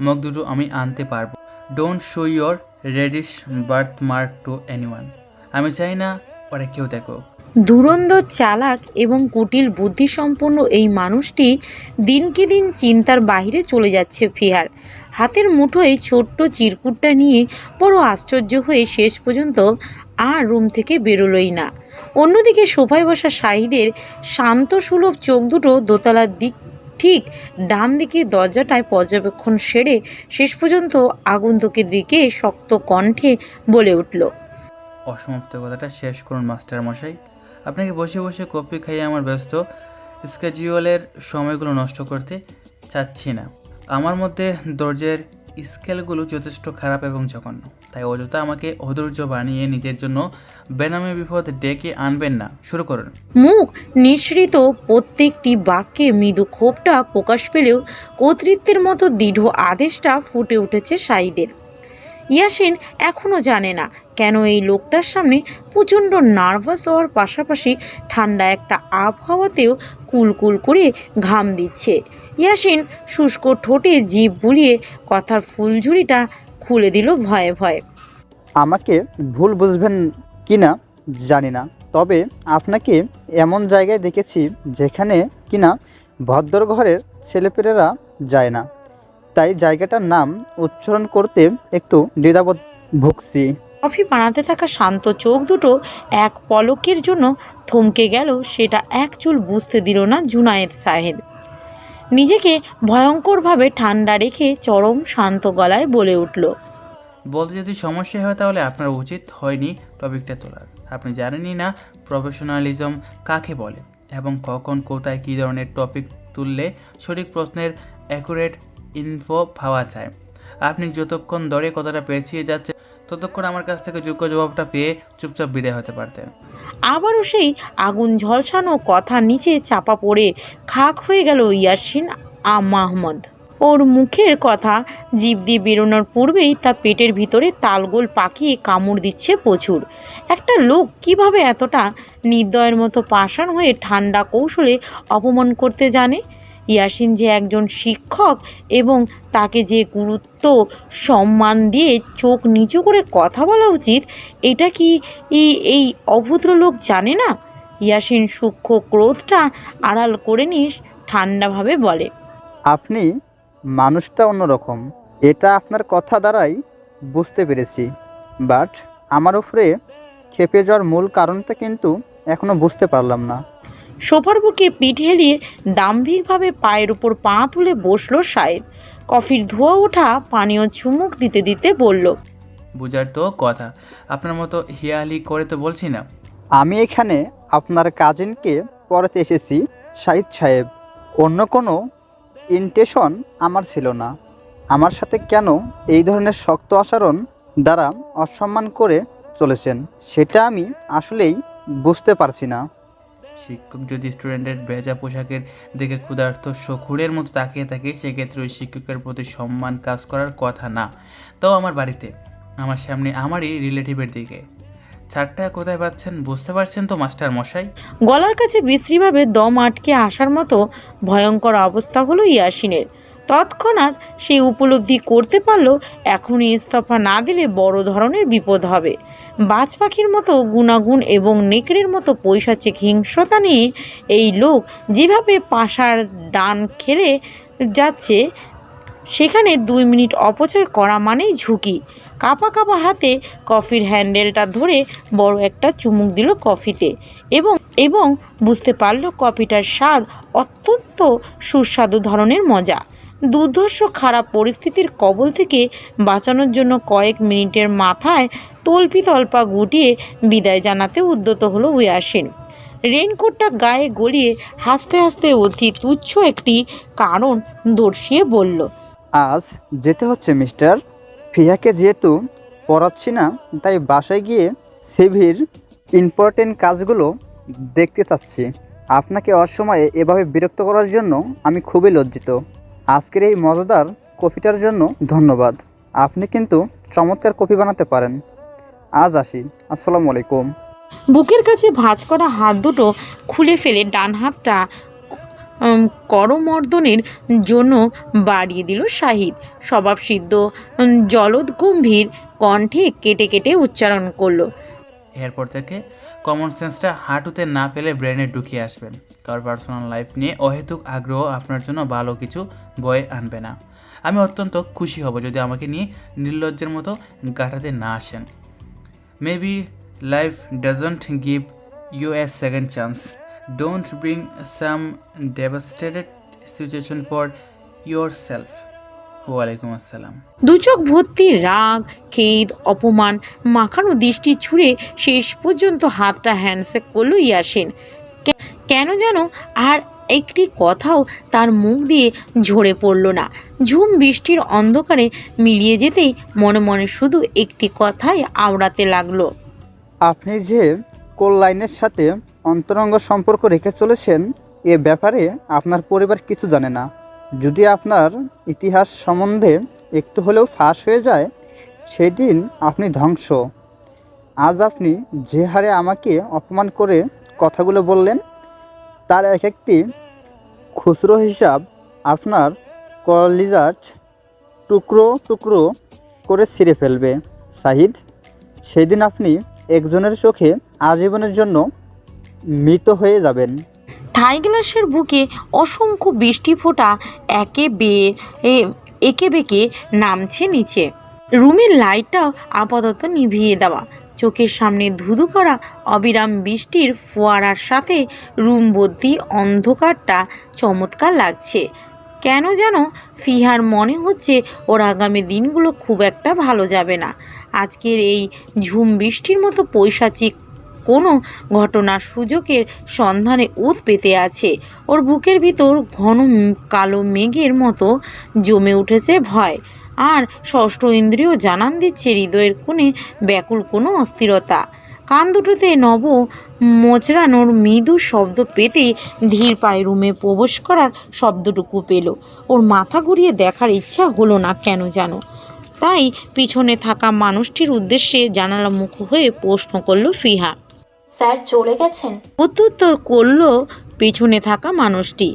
H: মগ দুটো আমি আনতে পারবো। Don't show your reddish birth mark to anyone. আমি চাই না ওরা কেউ দেখো।
B: ধুরন্ধর চালাক এবং কুটিল বুদ্ধিসম্পন্ন এই মানুষটি দিনকে দিন চিন্তার বাইরে চলে যাচ্ছে ফিহার। হাতের মুঠোয় ছোট্ট চিরকুটটা নিয়ে বড় আশ্চর্য হয়ে শেষ পর্যন্ত আর রুম থেকে বেরোলোই না। অন্যদিকে সোফায় বসা শাহিদের শান্ত সুলভ চোখ দুটো দোতলার দিক ঠিক ডান দিকে দরজাটায় পর্যবেক্ষণ সেরে শেষ পর্যন্ত আগন্তুকের দিকে শক্ত কণ্ঠে বলে উঠল,
H: অসমাপ্ত কথাটা শেষ করুন মাস্টার মশাই। আপনাকে বসে বসে কফি খাইয়ে আমার ব্যস্ত স্কেডিউলের সময়গুলো নষ্ট করতে চাচ্ছি না। আমার মধ্যে ধৈর্যের স্কেলগুলো যথেষ্ট খারাপ এবং জঘন্য, তাই অযথা আমাকে অধৈর্য বানিয়ে নিজের জন্য বেনামে বিপদ ডেকে আনবেন না। শুরু করুন।
B: মুখ নিঃসৃত প্রত্যেকটি বাক্যে মৃদু ক্ষোভটা প্রকাশ পেলেও কর্তৃত্বের মতো দৃঢ় আদেশটা ফুটে উঠেছে শাহিদের। ইয়াসিন এখনও জানে না কেন এই লোকটার সামনে প্রচণ্ড নার্ভাস হওয়ার পাশাপাশি ঠান্ডা একটা আবহাওয়াতেও কুলকুল করে ঘাম দিচ্ছে। ইয়াসিন শুষ্ক ঠোঁটে জিভ বুলিয়ে কথার ফুলঝুরিটা খুলে দিল ভয়ে ভয়ে।
I: আমাকে ভুল বুঝবেন কি না জানি না, তবে আপনাকে এমন জায়গায় দেখেছি যেখানে কিনা ভদ্র ঘরের ছেলেপেলেরা যায় না, তাই জায়গাটার নাম উচ্চারণ করতে একটু দ্বিধাবোধ ভুগছি।
B: কফি বানাতে থাকা শান্ত চোখ দুটো এক পলকের জন্য থমকে গেল, সেটা এক চুল বুঝতে দিল না জুনায়েদ সাহেব। নিজেকে ভয়ঙ্করভাবে ঠান্ডা রেখে চরম শান্ত গলায় বলে উঠল,
H: বলতে যদি সমস্যা হয় তাহলে আপনার উচিত হয়নি টপিকটা তোলার। আপনি জানেনই না প্রফেশনালিজম কাকে বলে এবং কখন কোথায় কী ধরনের টপিক তুললে সঠিক প্রশ্নের অ্যাকুরেট ইনফো পাওয়া যায়। আপনি যতক্ষণ ধরে কথাটা পেঁচিয়ে যাচ্ছে ততক্ষণ আমার কাছ থেকে যোগ্য জবাবটা পেয়ে চুপচাপ বিদায় হতে পারতেন।
B: আবারও সেই আগুন ঝলসানো কথা নিচে চাপা পড়ে খাক হয়ে গেল ইয়াসিন মাহমুদ। ওর মুখের কথা জিভ দিয়ে বেরোনোর পূর্বেই তা পেটের ভিতরে তালগোল পাকিয়ে কামড় দিচ্ছে প্রচুর। একটা লোক কিভাবে এতটা নির্দয়ের মতো পাষাণ হয়ে ঠান্ডা কৌশলে অপমান করতে জানে? ইয়াসিন যে একজন শিক্ষক এবং তাকে যে গুরুত্ব সম্মান দিয়ে চোখ নিচু করে কথা বলা উচিত, এটা কি এই অভদ্র লোক জানে না? ইয়াসিন সূক্ষ্ম ক্রোধটা আড়াল করে নিয়ে ঠান্ডাভাবে বলে,
I: আপনি মানুষটা অন্যরকম, এটা আপনার কথা দ্বারাই বুঝতে পেরেছি, বাট আমার উপরে ক্ষেপে যাওয়ার মূল কারণটা কিন্তু এখনো বুঝতে পারলাম না।
B: সোফার বুকে পিঠ হেলিয়ে দাম্ভিকভাবে পায়ের উপর পা তুলে বসলো সাহেব। কফির ধোঁয়া ওঠা পানীয় চুমুক দিতে দিতে বলল,
H: বুঝার তো কথা, আপনার মতো হিয়ালি করে তো বলছি না।
I: আমি এখানে আপনার কাজিনকে পড়াতে এসেছি শাহিদ সাহেব, অন্য কোনো ইন্টেনশন আমার ছিল না। আমার সাথে কেন এই ধরনের শক্ত আচরণ দ্বারা অসম্মান করে চলেছেন সেটা আমি আসলেই বুঝতে পারছি না।
H: শিক্ষক যদি স্টুডেন্টের ভেজা পোশাকের দিকে ক্ষুধার্ত শকুনের মতো তাকিয়ে থাকে, সেক্ষেত্রে ওই শিক্ষকের প্রতি সম্মান কাজ করার কথা না। তাও আমার বাড়িতে, আমার সামনে, আমারই রিলেটিভের দিকে। ছাড়টা কোথায় পাচ্ছেন বুঝতে পারছেন তো মাস্টার মশাই?
B: গলার কাছে বিশ্রীভাবে দম আটকে আসার মতো ভয়ঙ্কর অবস্থা হলো ইয়াসিনের। তৎক্ষণাৎ সে উপলব্ধি করতে পারল এখনই ইস্তফা না দিলে বড় ধরনের বিপদ হবে। বাজ পাখির মতো গুণাগুণ এবং নেকড়ের মতো পৈশাচিক হিংস্রতা নিয়ে এই লোক যেভাবে পাশার ডান খেলে যাচ্ছে, সেখানে 2 মিনিট অপচয় করা মানেই ঝুঁকি। কাঁপা কাঁপা হাতে কফির হ্যান্ডেলটা ধরে বড় একটা চুমুক দিল কফিতে এবং বুঝতে পারল কফিটার স্বাদ অত্যন্ত সুস্বাদু ধরনের মজা। দুর্ধর্ষ খারাপ পরিস্থিতির কবল থেকে বাঁচানোর জন্য কয়েক মিনিটের মাথায় তল্পা গুটিয়ে বিদায় জানাতে উদ্যত হলো ইয়াসিন। রেইনকোটটা গায়ে গলিয়ে হাসতে হাসতে অতি তুচ্ছ একটি কারণ দর্শিয়ে বলল,
I: আজ যেতে হচ্ছে মিস্টার। ফিহাকে যেহেতু পড়াচ্ছি না, তাই বাসায় গিয়ে সিভির ইম্পর্টেন্ট কাজগুলো দেখতে চাচ্ছি। আপনাকে অসময়ে এভাবে বিরক্ত করার জন্য আমি খুবই লজ্জিত। আজকের এই মজাদার কফিটার জন্য ধন্যবাদ। আপনি কিন্তু চমৎকার কফি বানাতে পারেন। আজ আসি, আসসালামু আলাইকুম।
B: বুকের কাছে ভাঁজ করা হাত দুটো খুলে ফেলে ডান হাতটা করমর্দনের জন্য বাড়িয়ে দিল শাহিদ। স্বভাবসিদ্ধ জলদ গম্ভীর কণ্ঠে কেটে কেটে উচ্চারণ করলো,
H: এরপর থেকে কমন সেন্সটা হাঁটুতে না পেলে ব্রেনে ঢুকিয়ে আসবেন। কার পার্সোনাল লাইফ নিয়ে অহেতুক আগ্রহ আপনার জন্য ভালো কিছু বয়ে আনবে না। আমি অত্যন্ত খুশি হব যদি আমাকে নিয়ে নির্লজ্জের মতো গাঁটাতে না আসেন। Maybe life doesn't give you a second chance. Don't bring some devastated situation for yourself. ওয়ালাইকুম আসসালাম।
B: দু চোখ ভর্তি রাগ, খেদ, অপমান মাখানো দৃষ্টি ছুঁড়ে শেষ পর্যন্ত হাতটা হ্যান্ডশেক করলো ইয়াসিন। কেন যেন আর একটি কথাও তার মুখ দিয়ে ঝরে পড়ল না। ঝুম বৃষ্টির অন্ধকারে মিলিয়ে যেতেই মনে মনে শুধু একটি কথাই আওড়াতে লাগলো,
I: আপনি যে কল্যাণের সাথে অন্তরঙ্গ সম্পর্ক রেখে চলেছেন, এ ব্যাপারে আপনার পরিবার কিছু জানে না। যদি আপনার ইতিহাস সম্বন্ধে একটু হলেও ফাঁস হয়ে যায়, সেদিন আপনি ধ্বংস। আজ আপনি যে হারে আমাকে অপমান করে কথাগুলো বললেন, তার এক একটি খুচরো হিসাব আপনার কলিজাজ টুকরো টুকরো করে ছিঁড়ে ফেলবে শাহিদ। সেদিন আপনি একজনের চোখে আজীবনের জন্য মৃত হয়ে যাবেন।
B: থাই গ্লাসের বুকে অসংখ্য বৃষ্টি ফোঁটা একে বেঁকে নামছে নিচে। রুমের লাইটটাও আপাতত নিভিয়ে দেওয়া। চোখের সামনে ধুধু করা অবিরাম বৃষ্টির ফোয়ারার সাথে রুম ভর্তি অন্ধকারটা চমৎকার লাগছে। কেন যেন ফিহার মনে হচ্ছে ওর আগামী দিনগুলো খুব একটা ভালো যাবে না। আজকের এই ঝুম বৃষ্টির মতো পৈশাচিক কোনো ঘটনার সুযোগের সন্ধানে উত পেতে আছে। ওর বুকের ভিতর ঘন কালো মেঘের মতো জমে উঠেছে ভয়, আর ষষ্ঠ ইন্দ্রিয় জানান দিচ্ছে হৃদয়ের কোণে ব্যাকুল কোনো অস্থিরতা। কান দুটোতে নব মোচড়ানোর মৃদু শব্দ পেতেই ধীর পায়ে রুমে প্রবেশ করার শব্দটুকু পেল। ওর মাথা ঘুরিয়ে দেখার ইচ্ছা হলো না কেন জানো। তাই পিছনে থাকা মানুষটির উদ্দেশ্যে জানালা মুখ হয়ে প্রশ্ন করলো ফিহা।
E: স্যার চলে গেছেন?
B: প্রত্যুত্তর করলো পেছনে থাকা মানুষটি।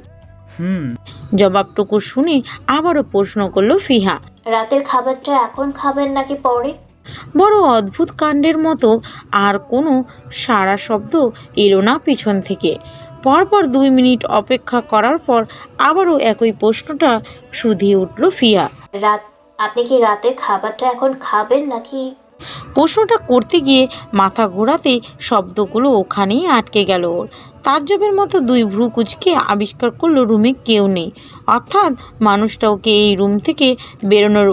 B: জবাবটুকু শুনে আবারও প্রশ্ন করলো ফিহা।
E: রাতের খাবারটা এখন খাবেন নাকি পরে?
B: বড় অদ্ভুত কাণ্ডের মতো আর কোনো সারা শব্দ এলো না পিছন থেকে। পরপর 2 মিনিট অপেক্ষা করার পর আবারও একই প্রশ্নটা শুধিয়ে উঠল ফিয়া।
E: আপনি কি রাতে খাবারটা এখন খাবেন নাকি?
B: প্রশ্নটা করতে গিয়ে মাথা ঘোরাতে শব্দগুলো ওখানেই আটকে গেল ওর। তাজ্জবের মতো 2 ভ্রু কুচকে আবিষ্কার করলো রুমে কেউ নেই, অর্থাৎ মানুষটা ওকে এই রুম থেকে বেরোনোর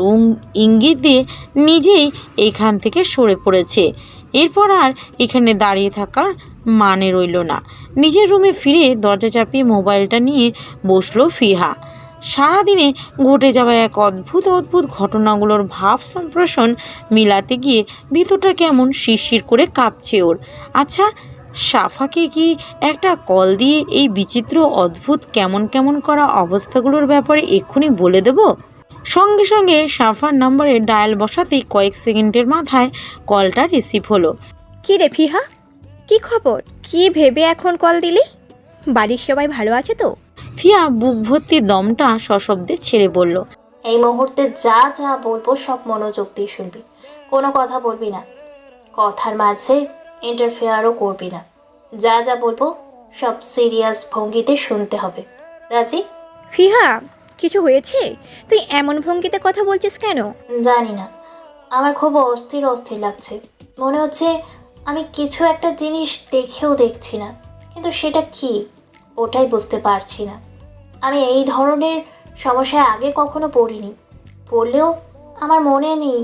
B: ইঙ্গিত দিয়ে নিজেই এইখান থেকে সরে পড়েছে। এরপর আর এখানে দাঁড়িয়ে থাকার মানে রইল না। নিজের রুমে ফিরে দরজা চাপিয়ে মোবাইলটা নিয়ে বসলো ফিহা। সারাদিনে ঘটে যাওয়া এক অদ্ভুত ঘটনাগুলোর ভাব সম্প্রসারণ মিলাতে গিয়ে ভিতরটা কেমন শিরশির করে কাঁপছে ওর। আচ্ছা, সাফাকে কি একটা কল দিয়ে এই বিচিত্র অদ্ভুত কেমন করা অবস্থাগুলোর ব্যাপারে এক্ষুনি বলে দেব? সঙ্গে সঙ্গে সাফার নাম্বারে ডায়াল বসাতেই কয়েক সেকেন্ডের মাথায় কলটা রিসিভ হলো।
C: কি রে ফিহা, কি খবর? কি ভেবে এখন কল দিলি? বাড়ির সবাই ভালো আছে তো?
B: ফিয়া বুক ভর্তি দমটা সশব্দে ছেড়ে বলল,
E: এই মুহূর্তে যা যা বলবো সব মনোযোগ দিয়ে শুনবি, কোনো কথা বলবি না, কথার মাঝে ইন্টারফেয়ারও করবি না। যা যা বলবো সব সিরিয়াস ভঙ্গিতে শুনতে হবে। রাজি?
C: ফিহা, কিছু হয়েছে? তুই এমন ভঙ্গিতে কথা বলছিস কেন?
E: জানি না, আমার খুব অস্থির লাগছে। মনে হচ্ছে আমি কিছু একটা জিনিস দেখেও দেখছি না, কিন্তু সেটা কি ওটাই বুঝতে পারছি না। আমি এই ধরনের সমস্যায় আগে কখনো পড়িনি, পড়লেও আমার মনে নেই।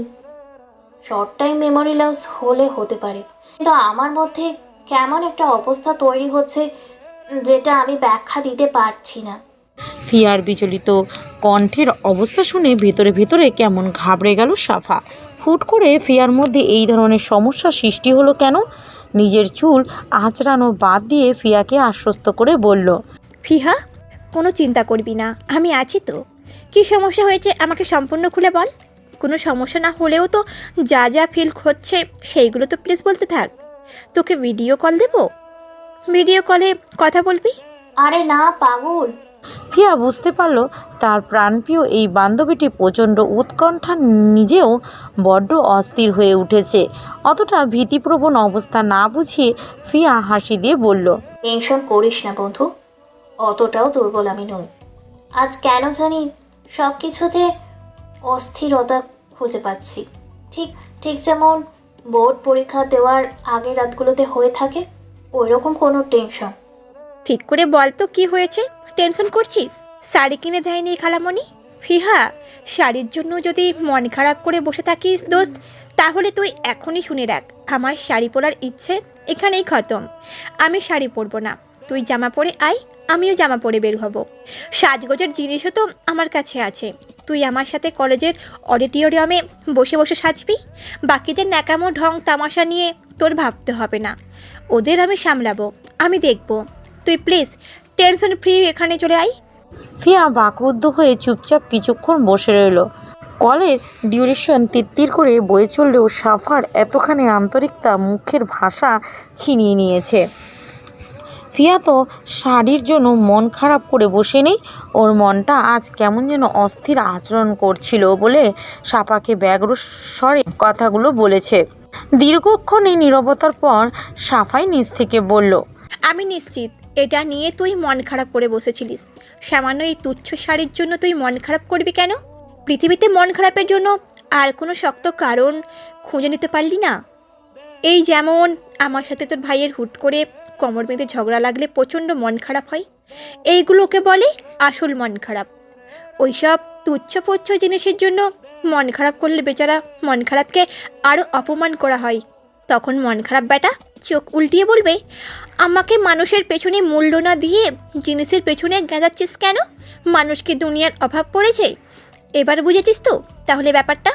E: শর্ট টাইম মেমোরি লস হলে হতে পারে, কিন্তু আমার মধ্যে কেমন একটা অবস্থা তৈরি হচ্ছে যেটা আমি ব্যাখ্যা দিতে পারছি না।
B: ফিয়ার বিচলিত কণ্ঠের অবস্থা শুনে ভেতরে কেমন ঘাবড়ে গেল সাফা। হুট করে ফিয়ার মধ্যে এই ধরনের সমস্যা সৃষ্টি হলো কেন? নিজের চুল আঁচড়ানো বাদ দিয়ে ফিয়াকে আশ্বস্ত করে বলল,
C: ফিহা, কোনো চিন্তা করবি না, আমি আছি তো। কি সমস্যা হয়েছে আমাকে সম্পূর্ণ খুলে বল। কোনো সমস্যা না হলেও তো যা যা ফিল হচ্ছে সেইগুলো তো প্লিজ বলতে থাক। তোকে ভিডিও কল দেব, ভিডিও কলে কথা বলবি।
E: আরে না পাগল।
B: ফিয়া বুঝতে পারল তার প্রাণপ্রিয় এই বান্ধবীটি প্রচণ্ড উৎকণ্ঠা, নিজেও বড্ড অস্থির হয়ে উঠেছে। অতটা ভীতিপ্রবণ অবস্থা না বুঝিয়ে ফিয়া হাসি দিয়ে বলল,
E: টেনশন করিস না বন্ধু, অতটাও দুর্বল আমি নই। আজ কেন জানি সব কিছুতে অস্থিরতা খুঁজে পাচ্ছি, ঠিক ঠিক যেমন বোর্ড পরীক্ষা দেওয়ার আগের রাতগুলোতে হয়ে থাকে ওই রকম কোনো টেনশন।
C: ঠিক করে বল তো কি হয়েছে, টেনশন করছিস? শাড়ি কিনে দেয়নি খালামণি? ফিহা, শাড়ির জন্য যদি মন খারাপ করে বসে থাকিস দোস্ত, তাহলে তুই এখনই শুনে রাখ, আমার শাড়ি পরার ইচ্ছে এখানেই খতম। আমি শাড়ি পরবো না, তুই জামা পরে আয়, আমিও জামা পরে বের হব। সাজগোজের জিনিসও তো আমার কাছে আছে, তুই আমার সাথে কলেজের অডিটোরিয়ামে বসে বসে সাজবি। বাকিদের ন্যাকামো ঢং তামাশা নিয়ে তোর ভাবতে হবে না, ওদের আমি সামলাবো, আমি দেখব। তুই প্লিজ টেনশন ফ্রি এখানে চলে আয়।
B: ফিয়া বাকরুদ্ধ হয়ে চুপচাপ কিছুক্ষণ বসে রইল। কলের ডিউরেশন তিত্তির করে বয়ে চললেও সাফার এতখানি আন্তরিকতা মুখের ভাষা ছিনিয়ে নিয়েছে। ফিয়া তো শাড়ির জন্য মন খারাপ করে বসে নেই, ওর মনটা আজ কেমন যেন অস্থির আচরণ করছিল বলে সাফাকে ব্যগ্র স্বরে কথাগুলো বলেছে। দীর্ঘক্ষণে নীরবতার পর সাফাই নিজ থেকে বলল,
C: আমি নিশ্চিত এটা নিয়ে তুই মন খারাপ করে বসেছিলিস। সামান্য এই তুচ্ছ শাড়ির জন্য তুই মন খারাপ করবি কেন? পৃথিবীতে মন খারাপের জন্য আর কোনো শক্ত কারণ খুঁজে নিতে পারলি না? এই যেমন আমার সাথে তোর ভাইয়ের হুট করে কোমর বেঁধে ঝগড়া লাগলে প্রচণ্ড মন খারাপ হয়, এইগুলোকে বলে আসল মন খারাপ। ওইসব তুচ্ছ জিনিসের জন্য মন খারাপ করলে বেচারা মন খারাপকে আরও অপমান করা হয়। তখন মন খারাপ বেটা চোখ উল্টিয়ে বলবে, আমাকে মানুষের পেছনে মূল্য না দিয়ে জিনিসের পেছনে গেঁজাচ্ছিস কেন? মানুষকে দুনিয়ার অভাব পড়েছে, এবার বুঝেছিস তো তাহলে ব্যাপারটা?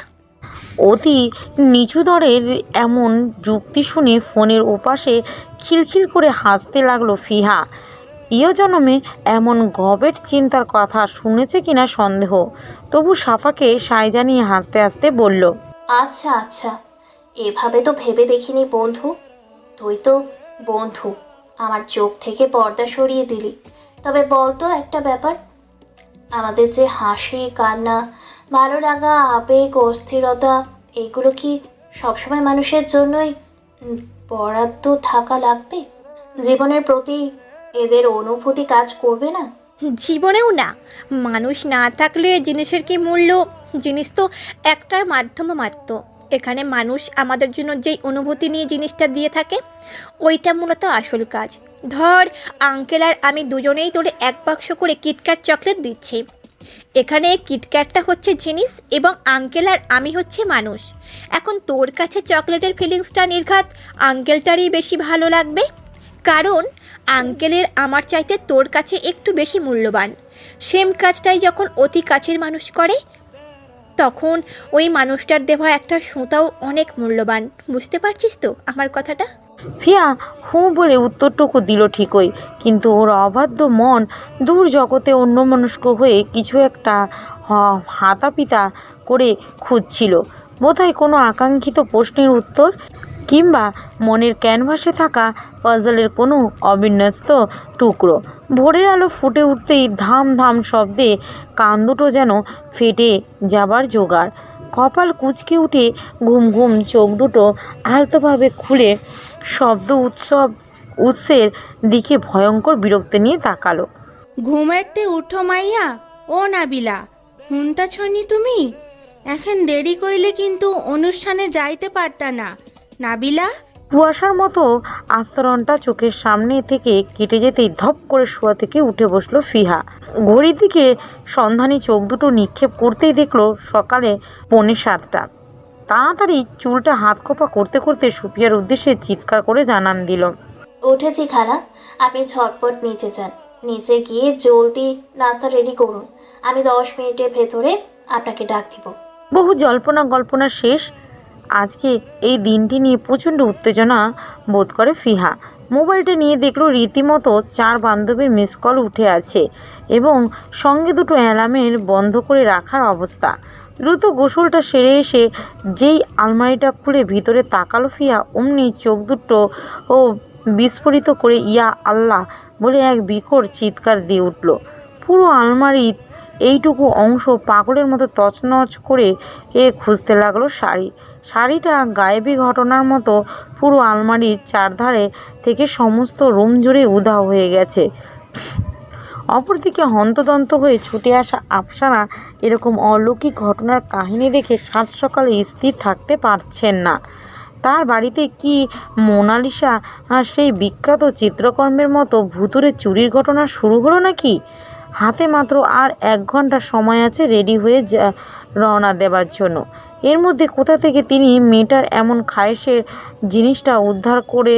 B: অতি নিচু দরের এমন যুক্তি শুনে ফোনের ওপাশে খিলখিল করে হাসতে লাগলো ফিহা। ইয় জন্মে এমন গবেট চিন্তার কথা শুনেছে কিনা সন্দেহ, তবু সাফাকে সায় জানিয়ে হাসতে হাসতে বলল,
E: আচ্ছা, এভাবে তো ভেবে দেখিনি বন্ধু। তুই তো বন্ধু, আমার চোখ থেকে পর্দা সরিয়ে দিলি। তবে বল তো একটা ব্যাপার, আমাদের যে হাসি কান্না ভালো লাগা আবেগ অস্থিরতা এগুলো কি সবসময় মানুষের জন্যই বরাদ্দ থাকা লাগবে? জীবনের প্রতি এদের অনুভূতি কাজ করবে না?
C: জীবনেও না। মানুষ না থাকলে জিনিসের কি মূল্য? জিনিস তো একটার মাধ্যম মাত্র। এখানে মানুষ আমাদের জন্য যেই অনুভূতি নিয়ে জিনিসটা দিয়ে থাকে ওইটা মূলত আসল কাজ। ধর আঙ্কেল আর আমি দুজনেই তোরে এক বাক্স করে কিটক্যাট চকলেট দিচ্ছি। এখানে কিটক্যাটটা হচ্ছে জিনিস এবং আঙ্কেল আর আমি হচ্ছে মানুষ। এখন তোর কাছে চকলেটের ফিলিংসটা নির্ঘাত আঙ্কেলটারই বেশি ভালো লাগবে, কারণ আঙ্কেলের আমার চাইতে তোর কাছে একটু বেশি মূল্যবান। সেম কাজটাই যখন অতি কাছের মানুষ করে তখন ওই মানুষটার দেওয়া একটা সুতাও অনেক মূল্যবান। বুঝতে পারছিস তো আমার কথাটা?
B: ফিয়া হু বলে উত্তরটুকু দিল ঠিকই, কিন্তু ওর অবাধ্য মন দূর জগতে অন্যমনস্ক হয়ে কিছু একটা হাতাপিতা করে খুঁজছিল। বোধহয় কোনো আকাঙ্ক্ষিত প্রশ্নের উত্তর, কিংবা মনের ক্যানভাসে থাকা পাজলের কোনো অবিন্যস্ত টুকরো। ভোরের আলো ফুটে উঠতেই ধাম ধাম শব্দে কান দুটো যেন ফেটে যাবার জোগাড়। কপাল কুঁচকে উঠে ঘুম ঘুম চোখ দুটো আলতোভাবে খুলে উৎসের দিকে ভয়ঙ্কর বিরক্তি নিয়ে তাকালো।
F: ঘুমেরতে উঠো মাইয়া। ও নাবিলা, হুনতাছনি তুমি? এখন দেরি কইলে কিন্তু অনুষ্ঠানে যাইতে পারতা না। নাবিলা।
B: কুয়াশার মতো আস্তরণটা চোখের সামনে থেকে কেটে যেতেই ধপ করে শোয়া থেকে উঠে বসলো ফিহা। ঘড়ির দিকে সন্ধানী চোখ দুটো নিক্ষেপ করতেই দেখলো সকালে 6:45। তাড়াতাড়ি চুলটা হাত খোপা করতে করতে সুফিয়ার উদ্দেশ্যে চিৎকার করে জানান দিল,
E: উঠেছি খালা, আপনি ঝটপট নিচে যান। নিচে গিয়ে জলদি নাস্তা রেডি করুন। আমি 10 মিনিটের ভেতরে আপনাকে ডাক দিব।
B: বহু জল্পনা শেষ। আজকে এই দিনটি নিয়ে প্রচণ্ড উত্তেজনা বোধ করে ফিহা। মোবাইলটা নিয়ে দেখলো রীতিমতো 4 বান্ধবীর মিস কল উঠে আছে এবং সঙ্গে দুটো অ্যালার্মের বন্ধ করে রাখার অবস্থা। দ্রুত গোসলটা সেরে এসে যেই আলমারিটা খুলে ভিতরে তাকালো ফিহা, অমনি চোখ দুটো ও বিস্ফোরিত করে ইয়া আল্লাহ বলে এক বিকট চিৎকার দিয়ে উঠল। পুরো আলমারির এইটুকু অংশ পাগলের মতো তছনছ করে খুঁজতে লাগলো শাড়িটা গায়েবী ঘটনার মতো পুরো আলমারির চারধারে থেকে সমস্ত রুম জুড়ে উধাও হয়ে গেছে। অপরদিকে হন্তদন্ত হয়ে ছুটে আসা আফসানা এরকম অলৌকিক ঘটনার কাহিনী দেখে সাত সকালে স্থির থাকতে পারছেন না। তার বাড়িতে কি মোনালিসা সেই বিখ্যাত চিত্রকর্মের মতো ভুতুরে চুরির ঘটনা শুরু হলো নাকি? হাতে মাত্র আর 1 ঘন্টা সময় আছে রেডি হয়ে রওনা দেবার জন্য। এর মধ্যে কোথা থেকে তিনি মেয়েটার এমন খায়েশের জিনিসটা উদ্ধার করে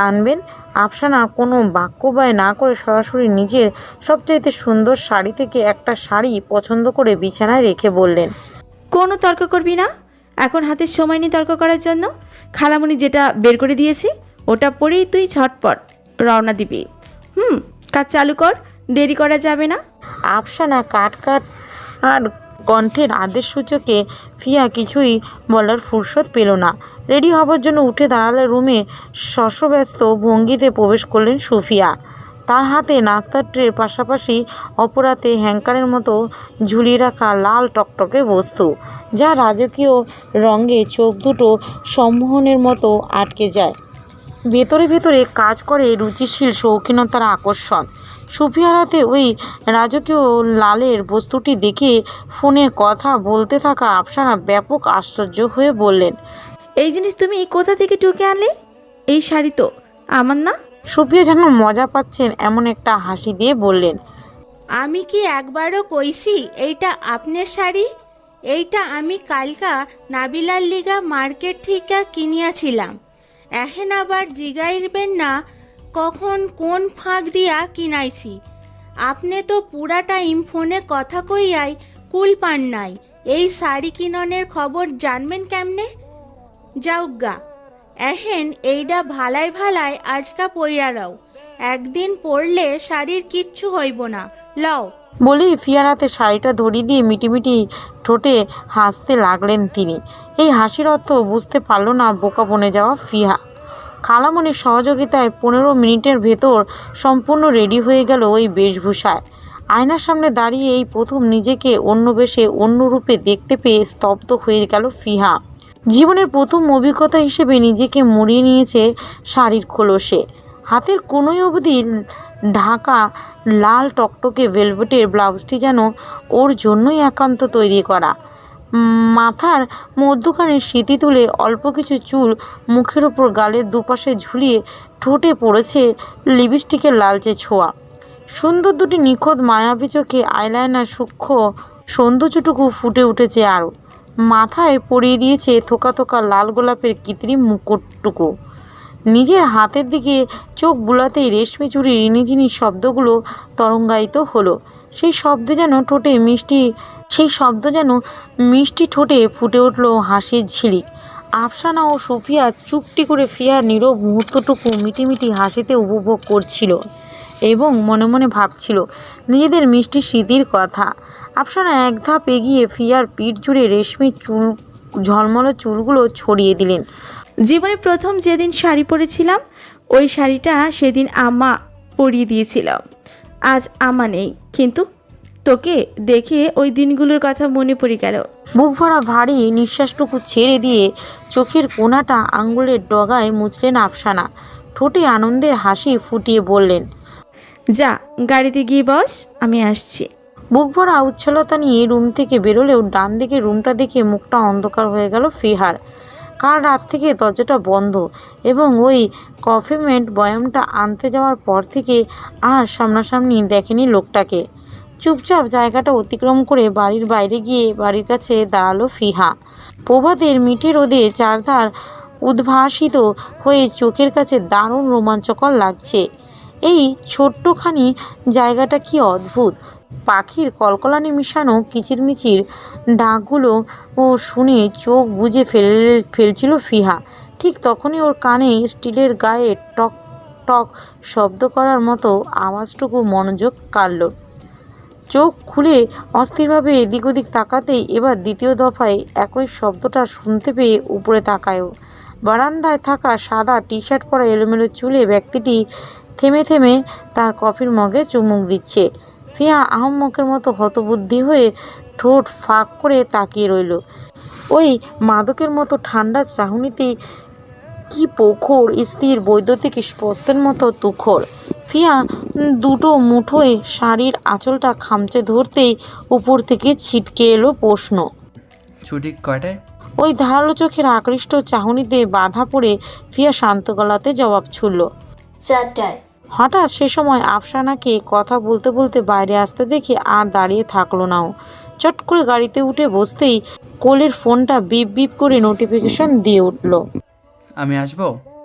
B: আনবেন? আফসানা কোনো বাক্য ব্যয় না করে সরাসরি নিজের সবচাইতে সুন্দর শাড়ি থেকে একটা শাড়ি পছন্দ করে বিছানায় রেখে বললেন,
D: কোনো তর্ক করবি না, এখন হাতে সময় নেই তর্ক করার জন্য। খালামণি যেটা বের করে দিয়েছি ওটা পরেই তুই ঝটপট রওনা দিবি। কাজ চালু কর, দেরি করা যাবে না।
B: আফসানা কাট আর কণ্ঠের আদেশ সূচকে ফিয়া কিছুই বলার ফুরসত পেল না। রেডি হবার জন্য উঠে দাঁড়ালে রুমে শস্যব্যস্ত ভঙ্গিতে প্রবেশ করলেন সুফিয়া। তার হাতে নাস্তার ট্রের পাশাপাশি অপরাতে হ্যাঙ্কারের মতো ঝুলিয়ে রাখা লাল টকটকে বস্তু, যা রাজকীয় রঙে চোখ দুটো সম্মোহনের মতো আটকে যায়। ভেতরে ভেতরে কাজ করে রুচিশীল শৌখিনতার আকর্ষণ। সুফিয়ার হাতে ওই রাজকীয় লালের বস্তুটি দেখে ফোনে কথা বলতে থাকা আফসানা ব্যাপক আশ্চর্য হয়ে বললেন,
D: এই জিনিস তুমি কোথা থেকে টুকে আনলে? এই শাড়ি তো আমার না।
B: সুফিয়া যেন মজা পাচ্ছেন এমন একটা হাসি দিয়ে বললেন,
F: আমি কি একবারও কইছি এইটা আপনার শাড়ি? এইটা আমি কালকা নাবিলার লিগা মার্কেট থেকে কিনিয়াছিলাম। এখন আবার জিগাইবেন না কখন কোন ফাঁক দিয়া কিনাইছি। আপনি তো পুরা টাইম ফোনে কথা কইয়াই কুল পান নাই। এই শাড়ি কিননের খবর জানবেন কেমনে? যাউগা, এখন এইটা ভালাই ভালাই আজকা পইরারাও। একদিন পরলে শাড়ির কিচ্ছু হইব না। লও।
B: বলেই ফিয়ার হাতে শাড়িটা ধরিয়ে দিয়ে মিটিমিটি ঠোঁটে হাসতে লাগলেন তিনি। এই হাসির অর্থ বুঝতে পারল না বোকা বনে যাওয়া ফিহা। খালামণির সহযোগিতায় 15 মিনিটের ভেতর সম্পূর্ণ রেডি হয়ে গেল ওই বেশভূষায়। আয়নার সামনে দাঁড়িয়ে এই প্রথম নিজেকে অন্য বেশে অন্য রূপে দেখতে পেয়ে স্তব্ধ হয়ে গেল ফিহা। জীবনের প্রথম অভিজ্ঞতা হিসেবে নিজেকে মুড়িয়ে নিয়েছে শাড়ির খোলসে। হাতের কোনোই অবধি ঢাকা লাল টকটকে ভেলভেটের ব্লাউজটি যেন ওর জন্যই একান্ত তৈরি করা। মাথার মধ্যখানে স্মৃতি তুলে অল্প কিছু চুল মুখের ওপর গালের দুপাশে ঝুলিয়ে ঠোঁটে পড়েছে লিপস্টিকের লালচে ছোঁয়া। সুন্দর দুটি নিখুঁত মায়াবী চোখে আইলাইনার সূক্ষ্ম সৌন্দর্যটুকু ফুটে উঠেছে আরও। মাথায় পরিয়ে দিয়েছে থোকা থোকা লাল গোলাপের কৃত্রিম মুকুটটুকু। নিজের হাতের দিকে চোখ বুলাতেই রেশমি চুড়ির রিনিঝিনি শব্দগুলো তরঙ্গায়িত হলো। সেই শব্দ যেন মিষ্টি ঠোঁটে ফুটে উঠল হাসির ঝিলিক। আফসানা ও সুফিয়া চুপটি করে ফিয়ার নীরব মুহূর্তটুকু মিটিমিটি হাসিতে উপভোগ করছিল এবং মনে মনে ভাবছিল নিজেদের মিষ্টি স্মৃতির কথা। আফসানা এক ধাপ এগিয়ে ফিয়ার পিঠ জুড়ে রেশমি ঝলমলে চুলগুলো ছড়িয়ে দিলেন।
D: জীবনে প্রথম যেদিন শাড়ি পরেছিলাম ওই শাড়িটা সেদিন আম্মা পরিয়ে দিয়েছিল। আজ আম্মা নেই, কিন্তু তোকে দেখে ওই দিনগুলোর কথা মনে পড়ে গেল।
B: বুক ভরা ভারী নিঃশ্বাসটুকু ছেড়ে দিয়ে চোখের কোণাটা আঙ্গুলের ডগায় মুছলেন আফসানা। ঠোঁটে আনন্দের হাসি ফুটিয়ে বললেন,
D: যা গাড়িতে গিয়ে বস, আমি আসছি।
B: বুক ভরা উচ্ছলতা নিয়ে রুম থেকে বেরোলেও ডান দিকে রুমটা দেখে মুখটা অন্ধকার হয়ে গেল ফিহার। কাল রাত থেকে দরজাটা বন্ধ এবং ওই কফিমেন্ট বয়ামটা আনতে যাওয়ার পর থেকে আর সামনাসামনি দেখেনি লোকটাকে। চুপচাপ জায়গাটা অতিক্রম করে বাড়ির বাইরে গিয়ে বাড়ির কাছে দাঁড়ালো ফিহা। প্রভাতের মিঠে রোদে চারধার উদ্ভাসিত হয়ে চোখের কাছে দারুণ রোমাঞ্চকর লাগছে। এই ছোট্টখানি জায়গাটা কি অদ্ভুত। পাখির কলকলানি মিশানো কিচিরমিচির ডাকগুলো ও শুনে চোখ বুজে ফেলছিল ফিহা। ঠিক তখনই ওর কানে স্টিলের গায়ে টক টক শব্দ করার মতো আওয়াজটুকু মনোযোগ কাড়ল। চোখ খুলে অস্থিরভাবে এদিক ওদিক তাকাতেই এবার দ্বিতীয় দফায় একই শব্দটা শুনতে পেয়ে উপরে তাকায়ও। বারান্দায় থাকা সাদা টি শার্ট পরা এলোমেলো চুলে ব্যক্তিটি থেমে থেমে তার কফির মগে চুমুক দিচ্ছে। ফিয়া আহম্মকের মতো হতবুদ্ধি হয়ে ঠোঁট ফাঁক করে তাকিয়ে রইল। ওই মাদকের মতো ঠান্ডা চাহনিতে কি প্রখর স্থির বৈদ্যুতিক স্পর্শের মতো তুখর। ফিয়া দুটো মুঠোয় শাড়ির আঁচলটা খামচে ধরতেই উপর থেকে ছিটকে এলো প্রশ্ন,
H: ছুটি কয়টায়?
B: ওই ধারালো চোখের আকৃষ্ট চাহনিতে বাধা পড়ে ফিয়া শান্ত গলাতে জবাব ছুড়ল,
E: 4টায়।
B: হঠাৎ সে সময় আফসানাকে কথা বলতে বলতে বাইরে আসতে দেখে আর দাঁড়িয়ে থাকলো নাও। চট করে গাড়িতে উঠে বসতেই কোলের ফোনটা বিপ বিপ করে নোটিফিকেশন দিয়ে উঠল।
H: আমি আসবো?